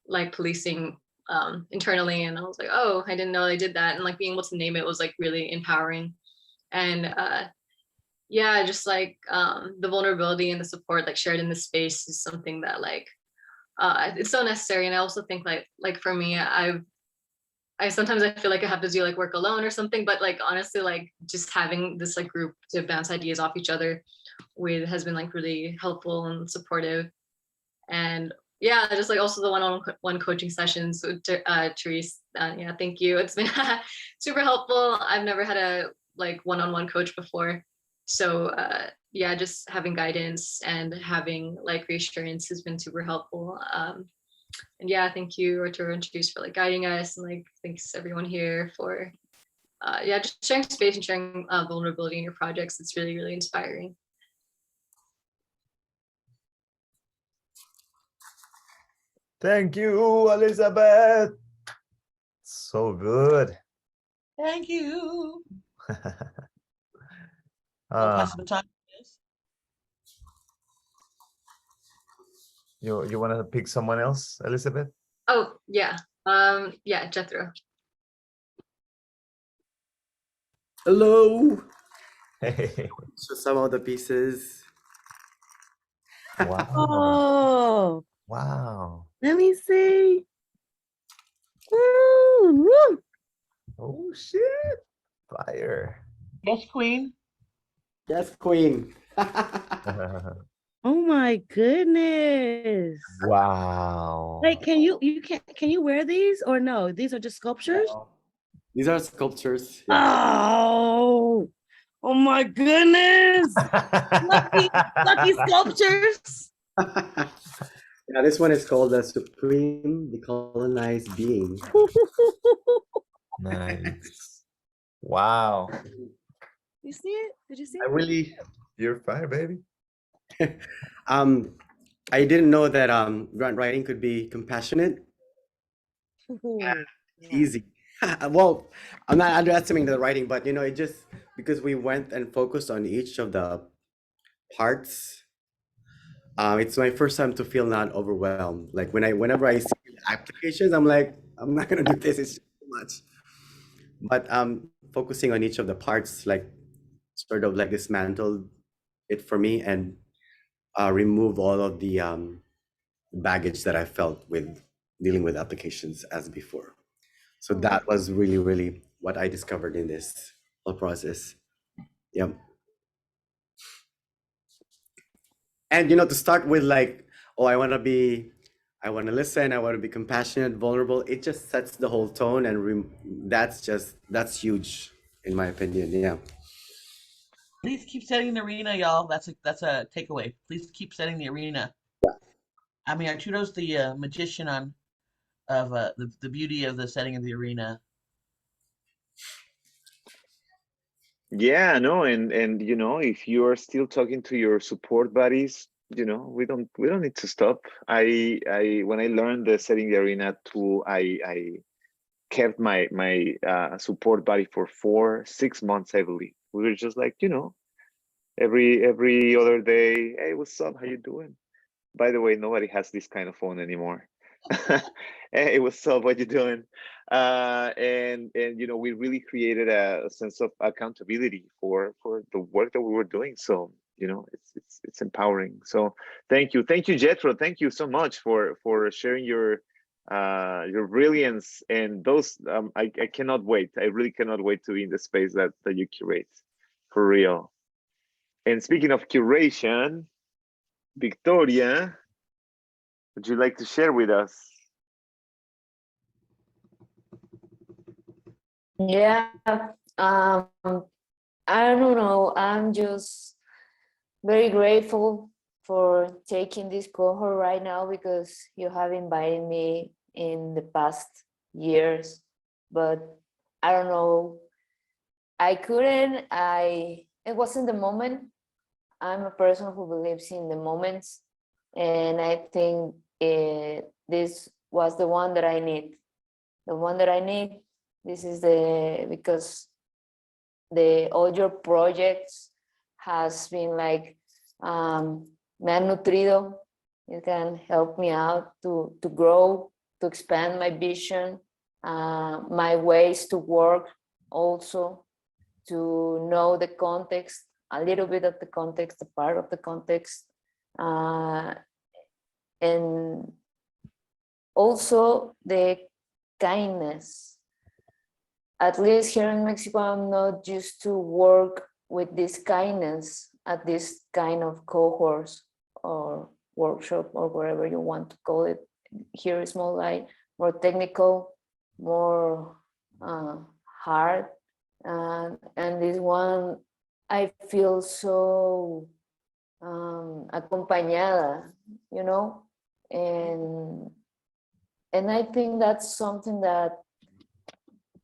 like policing internally, and I was like, oh, I didn't know I did that, and like being able to name it was like really empowering. And yeah, just like the vulnerability and the support like shared in the space is something that like it's so necessary. And I also think like for me, I sometimes I feel like I have to do like work alone or something, but like honestly, like just having this like group to bounce ideas off each other with has been like really helpful and supportive. And yeah, just like also the one-on-one coaching sessions with Therese. Yeah, thank you. It's been super helpful. I've never had a like one-on-one coach before. So yeah, just having guidance and having like reassurance has been super helpful. And yeah, thank you, Arturo and Therese, for like guiding us, and like thanks everyone here for yeah, just sharing space and sharing vulnerability in your projects. It's really, really inspiring. Thank you, Elizabeth. So good. Thank you. I'll uh, pass the baton. you want to pick someone else, Elizabeth? Oh yeah, yeah, Jethro. Hello. Hey. So some of the pieces. Wow. Oh, Wow. let me see. Woo, woo. Oh shit. Fire. Yes, Queen. Yes, Queen. Oh my goodness. Wow. Like, can you wear these or no? These are just sculptures? These are sculptures. Yeah. Oh, oh my goodness. Lucky sculptures. Yeah, this one is called the Supreme Decolonized Being. Nice. Wow. You see it? Did you see I it? really, You're fire, baby. I didn't know that grant writing could be compassionate. Yeah. Easy. Well, I'm not underestimating the writing, but you know, it just because we went and focused on each of the parts. It's my first time to feel not overwhelmed. Like whenever I see applications, I'm like, I'm not gonna do this. It's too much. But focusing on each of the parts, like sort of like dismantled it for me and remove all of the baggage that I felt with dealing with applications as before. So that was really, really what I discovered in this whole process. Yep. And you know, to start with, like, oh, I want to listen, I want to be compassionate, vulnerable. It just sets the whole tone, and that's huge in my opinion. Yeah. Please keep setting the arena, y'all. That's a takeaway. Please keep setting the arena. I mean, Arturo's the magician of the beauty of the setting of the arena. Yeah, no, and you know, if you are still talking to your support buddies, you know, we don't need to stop. I when I learned the setting the arena tool, I kept my support buddy for 4-6 months, I believe. We were just like, you know, every other day, hey, what's up? How you doing? By the way, nobody has this kind of phone anymore. Hey, what's up? What you doing? And you know, we really created a sense of accountability for the work that we were doing. So you know, it's empowering. So thank you, Jethro. Thank you so much for sharing your brilliance and those. I cannot wait. I really cannot wait to be in the space that you curate, for real. And speaking of curation, Victoria, would you like to share with us? Yeah, um, I don't know. I'm just very grateful for taking this cohort right now because you have invited me in the past years, but I don't know. I couldn't. It wasn't the moment. I'm a person who believes in the moments, and I think this was the one that I need. The one that I need. This is because all your projects has been like me han nutrido. It can help me out to grow, to expand my vision, my ways to work, also to know the context, a little bit of the context, a part of the context, and also the kindness. At least here in Mexico, I'm not used to work with this kindness at this kind of cohorts or workshop or whatever you want to call it. Here is more like more technical, more hard, and this one I feel so acompañada, you know, and I think that's something that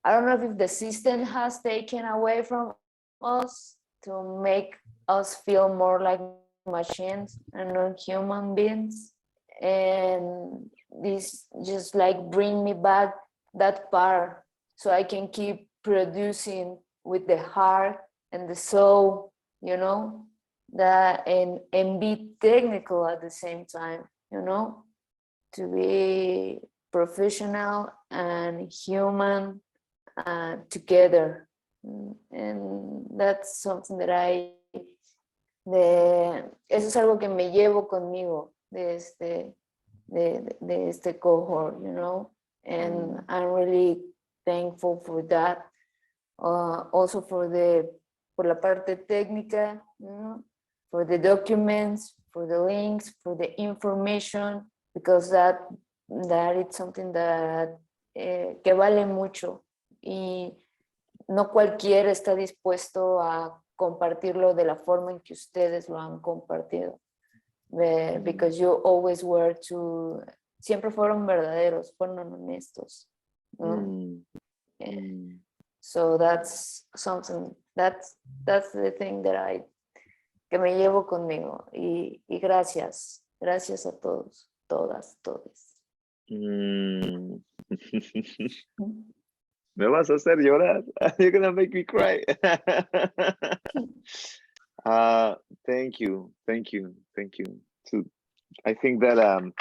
I don't know if the system has taken away from us to make us feel more like machines and not human beings. And this just like bring me back that part so I can keep producing with the heart and the soul, you know, that and be technical at the same time, you know, to be professional and human together. And that's something that eso es algo que me llevo conmigo de este cohort, you know, and I'm really thankful for that. Also for la parte técnica, you know, for the documents, for the links, for the information, because that is something that que vale mucho y no cualquiera está dispuesto a compartirlo de la forma en que ustedes lo han compartido. Because you always were siempre fueron verdaderos, fueron honestos, ¿no? So that's something, that's the thing that que me llevo conmigo. Y gracias a todos, todas, todos. Me vas a hacer llorar. You're gonna make me cry. Thank you. I think that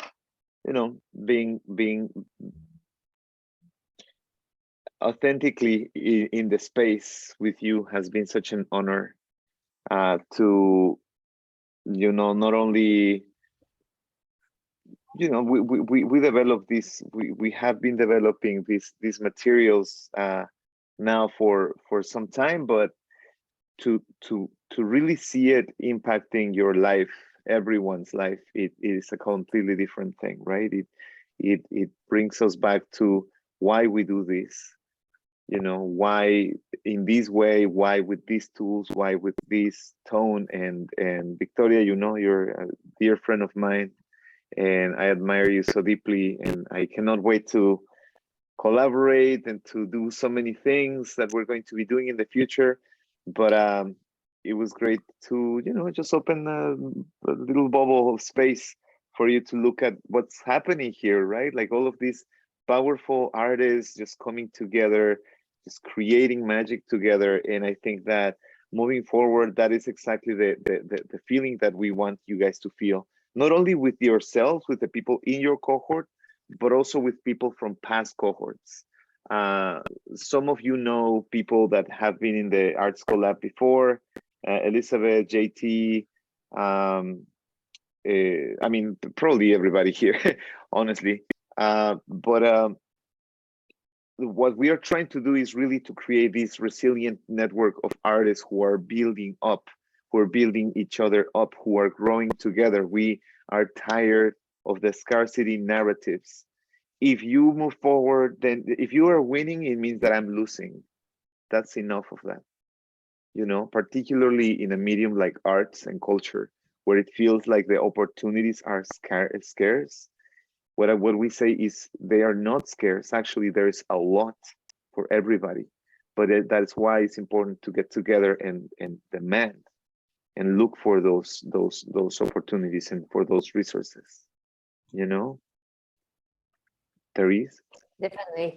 you know, being authentically in the space with you has been such an honor. To, you know, not only, you know, we develop this, we have been developing these materials now for some time, but to really see it impacting your life, everyone's life, it is a completely different thing, right? It brings us back to why we do this, you know, why in this way, why with these tools, why with this tone. And Victoria, you know, you're a dear friend of mine, and I admire you so deeply, and I cannot wait to collaborate and to do so many things that we're going to be doing in the future. But it was great to, you know, just open a little bubble of space for you to look at what's happening here, right? Like all of these powerful artists just coming together, just creating magic together. And I think that moving forward, that is exactly the feeling that we want you guys to feel, not only with yourselves, with the people in your cohort, but also with people from past cohorts. Some of you know people that have been in the Arts Collab before, Elizabeth, JT, I mean, probably everybody here, honestly. But what we are trying to do is really to create this resilient network of artists who are building up, who are building each other up, who are growing together. We are tired of the scarcity narratives. If you move forward, then if you are winning, it means that I'm losing. That's enough of that. You know, particularly in a medium like arts and culture, where it feels like the opportunities are scarce. What we say is they are not scarce. Actually, there is a lot for everybody. But that's why it's important to get together and demand and look for those opportunities and for those resources. You know, Therese? Definitely.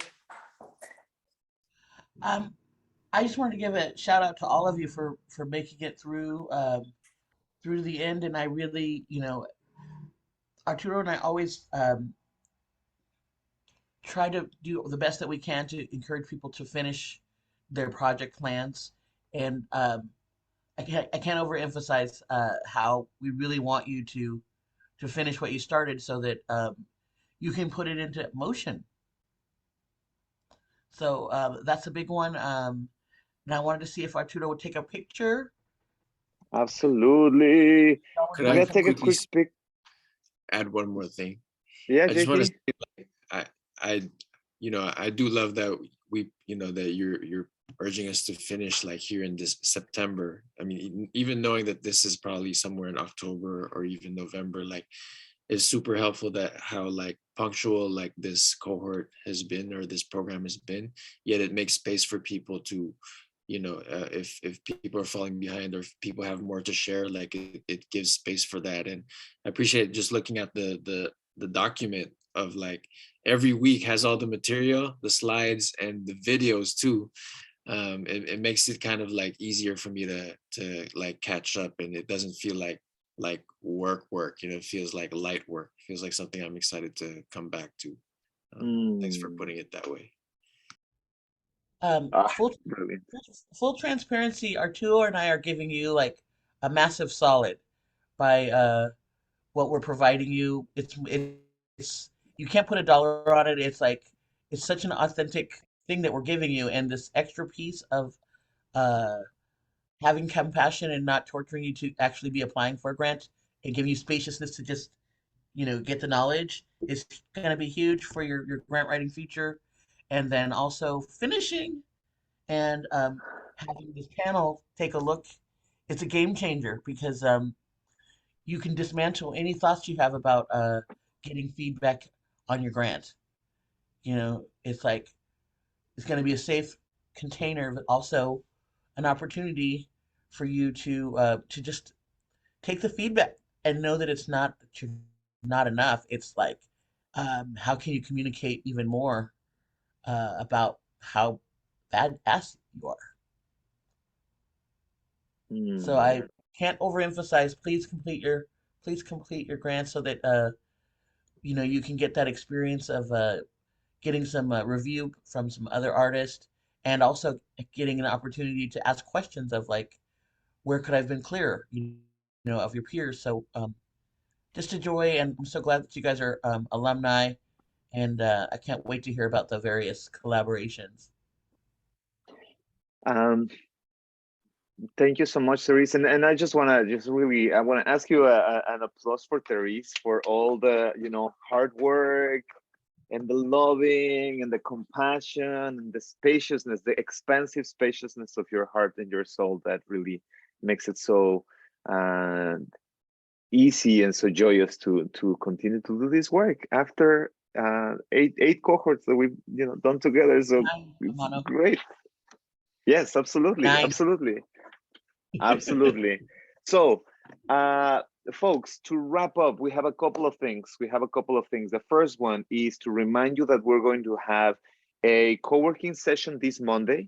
I just wanted to give a shout out to all of you for making it through through the end, and I really, you know, Arturo and I always try to do the best that we can to encourage people to finish their project plans, and I can't overemphasize how we really want you to finish what you started, so that you can put it into motion. So that's a big one. And I wanted to see if Arturo would take a picture. Absolutely. Could We're I gonna take a quickly quick pic. add one more thing. Yeah, I just want to JP. say, like, I, I do love that that you're urging us to finish like here in this September. I mean, even knowing that this is probably somewhere in October or even November, like, it's super helpful that how like punctual like this cohort has been or this program has been. Yet it makes space for people to, if people are falling behind or if people have more to share, like it gives space for that. And I appreciate just looking at the document of like every week has all the material, the slides and the videos too. It makes it kind of like easier for me to like catch up, and it doesn't feel like work. It feels like light work. It feels like something I'm excited to come back to. Thanks for putting it that way. Full Brilliant. full transparency, Arturo and I are giving you like a massive solid by what we're providing you. It's you can't put a dollar on it. It's like it's such an authentic thing that we're giving you, and this extra piece of uh having compassion and not torturing you to actually be applying for a grant and giving you spaciousness to just get the knowledge is going to be huge for your grant writing future. And then also finishing and having this panel take a look, it's a game changer because you can dismantle any thoughts you have about getting feedback on your grant. It's like it's going to be a safe container, but also an opportunity for you to just take the feedback and know that it's not that you're not enough. It's like how can you communicate even more about how badass you are. So I can't overemphasize. Please complete your grant so that you can get that experience of getting some review from some other artists, and also getting an opportunity to ask questions of like where could I have been clearer, of your peers. So just a joy, and I'm so glad that you guys are alumni, and I can't wait to hear about the various collaborations. Thank you so much, Therese. And I just want to I want to ask you an applause for Therese for all the, hard work and the loving and the compassion and the spaciousness, the expansive spaciousness of your heart and your soul that really makes it so easy and so joyous to continue to do this work after eight cohorts that we've done together. So it's great. Yes, absolutely, 9. absolutely. So folks, to wrap up, we have a couple of things. The first one is to remind you that we're going to have a co-working session this Monday,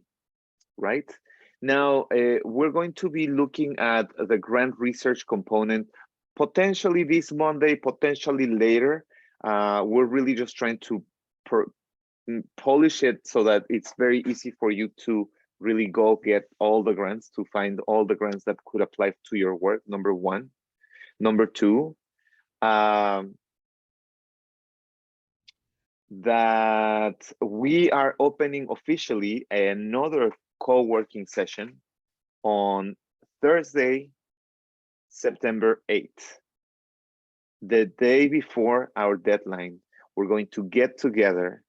right? Now, we're going to be looking at the grant research component, potentially this Monday, potentially later. We're really just trying to polish it so that it's very easy for you to really go get all the grants, to find all the grants that could apply to your work, number one. Number two, that we are opening officially another co-working session on Thursday, September 8th. The day before our deadline, we're going to get together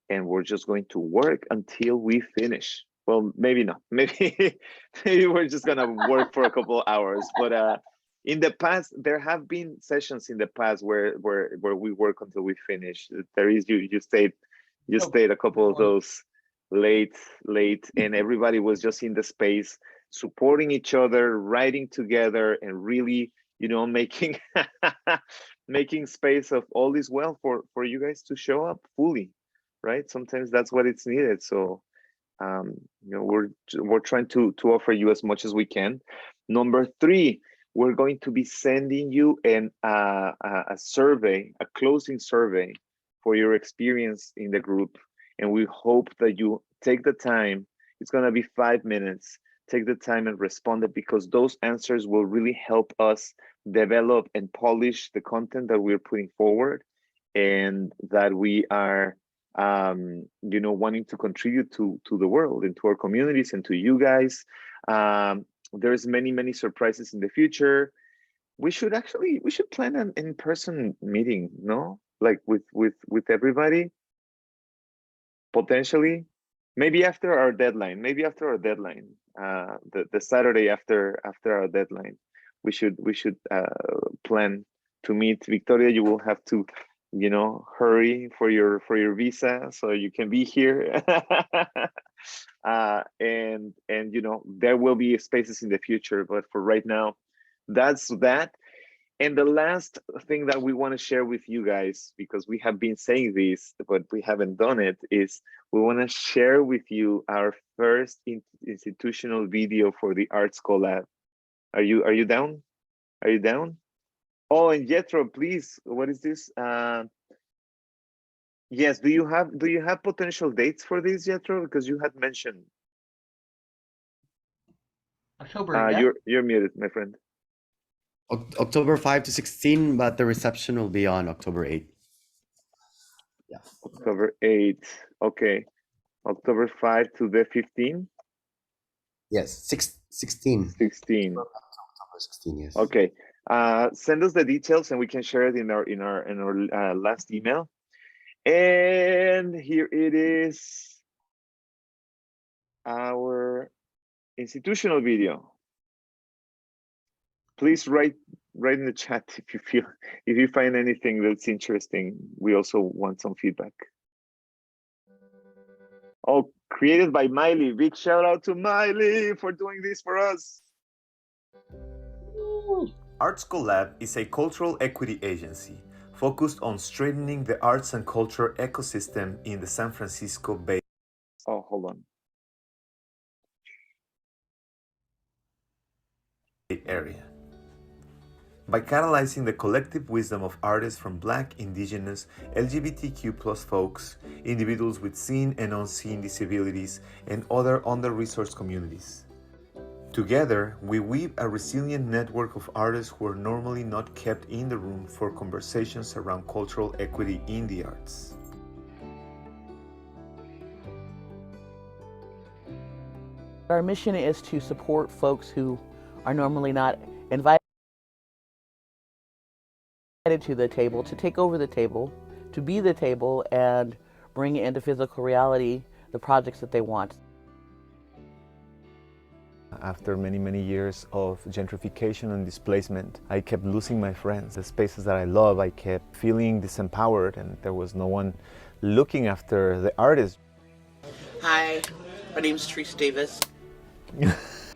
and we're just going to work until we finish. Well, maybe not. Maybe we're just gonna work for a couple of hours. But in the past, there have been sessions in the past where we work until we finish. There is you stayed a couple of those late, and everybody was just in the space, supporting each other, writing together, and really, making making space of all is well for you guys to show up fully, right? Sometimes that's what it's needed. So we're trying to offer you as much as we can. Number three, we're going to be sending you a survey, a closing survey for your experience in the group, and we hope that you take the time. It's going to be 5 minutes. Take the time and respond it, because those answers will really help us develop and polish the content that we're putting forward, and that we are wanting to contribute to the world and to our communities and to you guys. There's many surprises in the future. we should plan an in-person meeting, no? Like with everybody, potentially. Maybe after our deadline. The Saturday after our deadline, we should plan to meet. Victoria, you will have to, hurry for your visa so you can be here. And there will be spaces in the future, but for right now, that's that. And the last thing that we want to share with you guys, because we have been saying this, but we haven't done it, is we want to share with you our first institutional video for the Arts Collab. Are you down? Are you down? Oh, and Jetro, please, what is this? Yes, do you have potential dates for this, Jetro? Because you had mentioned. October, yeah? You're muted, my friend. October 5 to 16, but the reception will be on October 8. Yeah. October 8. Okay. October 5 to the 15? Yes, 16. 16. October 16, yes. Okay. Send us the details and we can share it in our last email. And here it is. Our institutional video. Please write in the chat if you find anything that's interesting. We also want some feedback. Oh, created by Miley. Big shout out to Miley for doing this for us. Arts Collab is a cultural equity agency focused on strengthening the arts and culture ecosystem in the San Francisco Bay. Oh, hold on. Area. By catalyzing the collective wisdom of artists from Black, Indigenous, LGBTQ+ folks, individuals with seen and unseen disabilities, and other under-resourced communities. Together, we weave a resilient network of artists who are normally not kept in the room for conversations around cultural equity in the arts. Our mission is to support folks who are normally not invited to the table, to take over the table, to be the table, and bring into physical reality the projects that they want. After many, many years of gentrification and displacement, I kept losing my friends. The spaces that I love, I kept feeling disempowered, and there was no one looking after the artists. Hi, my name is Teresa Davis.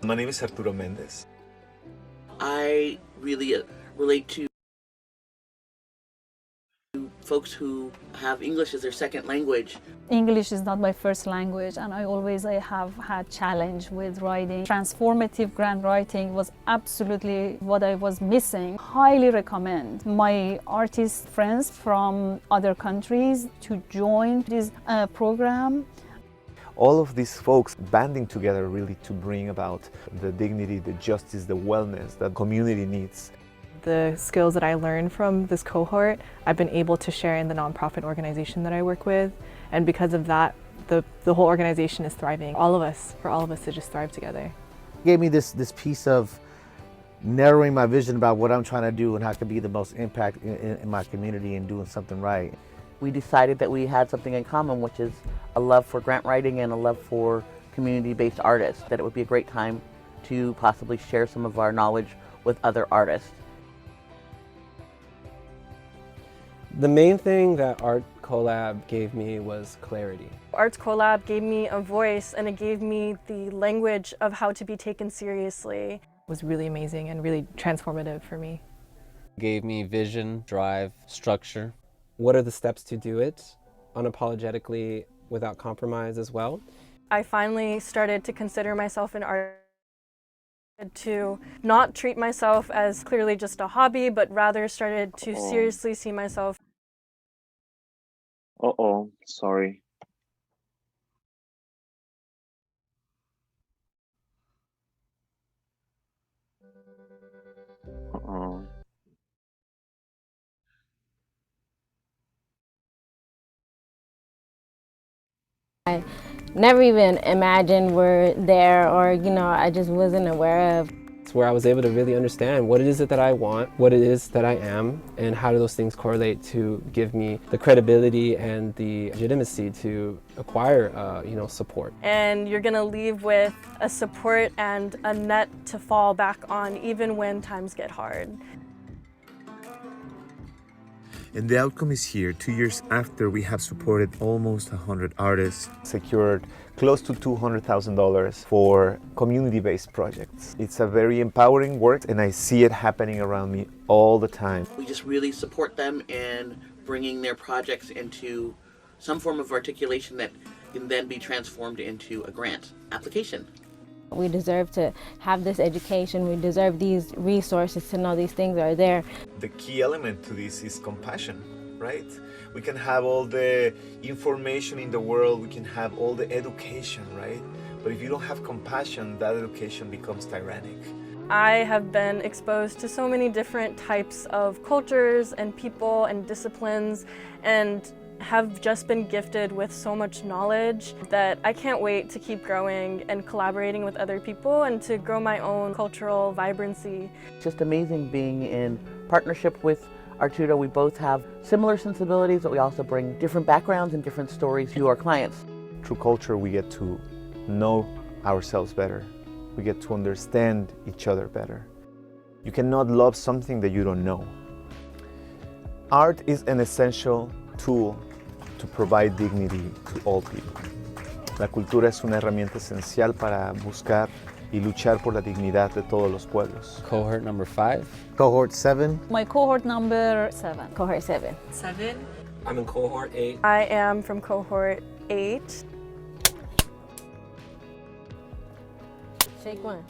My name is Arturo Mendez. I really relate to folks who have English as their second language. English is not my first language, and I have had challenge with writing. Transformative grant writing was absolutely what I was missing. Highly recommend my artist friends from other countries to join this program. All of these folks banding together really to bring about the dignity, the justice, the wellness that community needs. The skills that I learned from this cohort, I've been able to share in the nonprofit organization that I work with. And because of that, the whole organization is thriving. For all of us to just thrive together. It gave me this piece of narrowing my vision about what I'm trying to do and how I can be the most impact in my community and doing something right. We decided that we had something in common, which is a love for grant writing and a love for community-based artists, that it would be a great time to possibly share some of our knowledge with other artists. The main thing that Art Collab gave me was clarity. Arts Collab gave me a voice, and it gave me the language of how to be taken seriously. It was really amazing and really transformative for me. Gave me vision, drive, structure. What are the steps to do it unapologetically without compromise as well? I finally started to consider myself an artist, to not treat myself as clearly just a hobby, but rather started to seriously see myself. Uh-oh, sorry. Uh-oh. I never even imagined we're there, or I just wasn't aware of. where I was able to really understand what it is that I want, what it is that I am, and how do those things correlate to give me the credibility and the legitimacy to acquire, support. And you're gonna leave with a support and a net to fall back on even when times get hard. And the outcome is here. 2 years after we have supported almost 100 artists, secured close to $200,000 for community-based projects. It's a very empowering work, and I see it happening around me all the time. We just really support them in bringing their projects into some form of articulation that can then be transformed into a grant application. We deserve to have this education. We deserve these resources to know these things are there. The key element to this is compassion, right? We can have all the information in the world, we can have all the education, right? But if you don't have compassion, that education becomes tyrannic. I have been exposed to so many different types of cultures and people and disciplines, and have just been gifted with so much knowledge that I can't wait to keep growing and collaborating with other people and to grow my own cultural vibrancy. It's just amazing being in partnership with Arturo. We both have similar sensibilities, but we also bring different backgrounds and different stories to our clients. Through culture, we get to know ourselves better. We get to understand each other better. You cannot love something that you don't know. Art is an essential tool to provide dignity to all people. La cultura es una herramienta esencial para buscar y luchar por la dignidad de todos los pueblos. Cohort number 5. Cohort 7. My cohort number 7. Cohort 7. 7. I'm in cohort 8. I am from cohort 8. Shake one.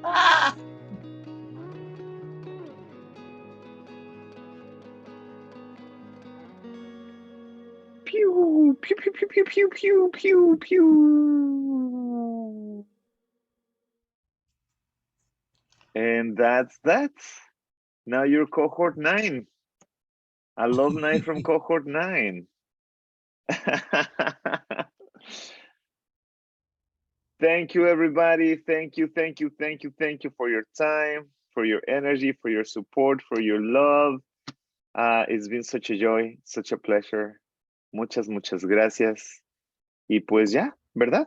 Ah! Pew, pew, pew, pew, pew, pew, pew, pew, pew. And that's that. Now you're cohort 9. Alumni from cohort 9. Thank you, everybody. Thank you, thank you, thank you, thank you for your time, for your energy, for your support, for your love. It's been such a joy, such a pleasure. Muchas, muchas gracias. Y pues ya, ¿verdad?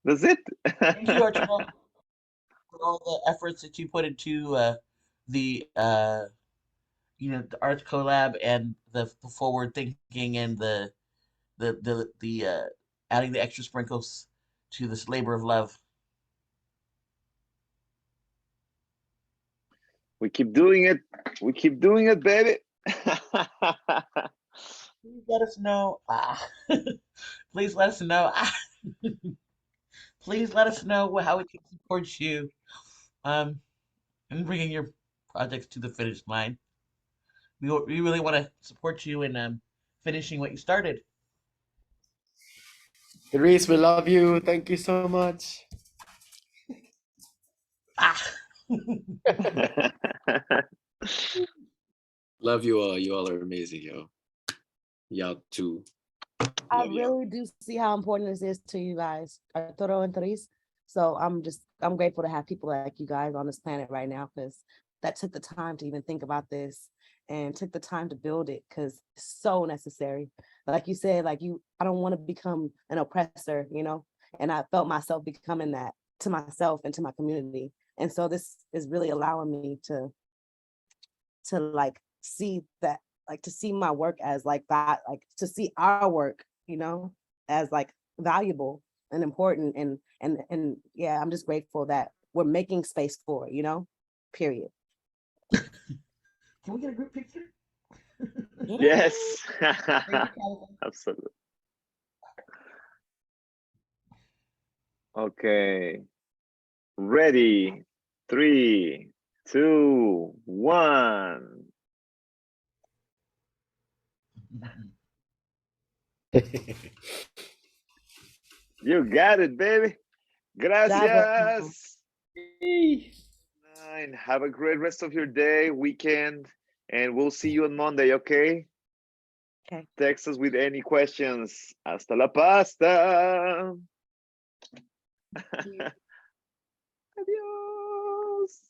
That's it. Thank you, Arturo, for all the efforts that you put into the the art collab and the forward thinking and the adding the extra sprinkles to this labor of love. We keep doing it. We keep doing it, baby. Please let us know. Please let us know. Please let us know how we can support you in bringing your projects to the finish line. We really want to support you in finishing what you started. Reese, we love you. Thank you so much. Love you all. You all are amazing, yo. Y'all too. I really do see how important this is to you guys, Arturo and Therese. So I'm grateful to have people like you guys on this planet right now, because that took the time to even think about this and took the time to build it, because it's so necessary. Like you said, I don't want to become an oppressor, and I felt myself becoming that to myself and to my community. And so this is really allowing me to see that, to see my work as that, to see our work, as valuable and important. And yeah, I'm just grateful that we're making space for it, period. Can we get a group picture? Yes. Absolutely. Okay. Ready. 3, 2, 1. You got it, baby. Gracias. And have a great rest of your day, weekend, and we'll see you on Monday, okay? Okay. Text us with any questions. Hasta la pasta. Adios.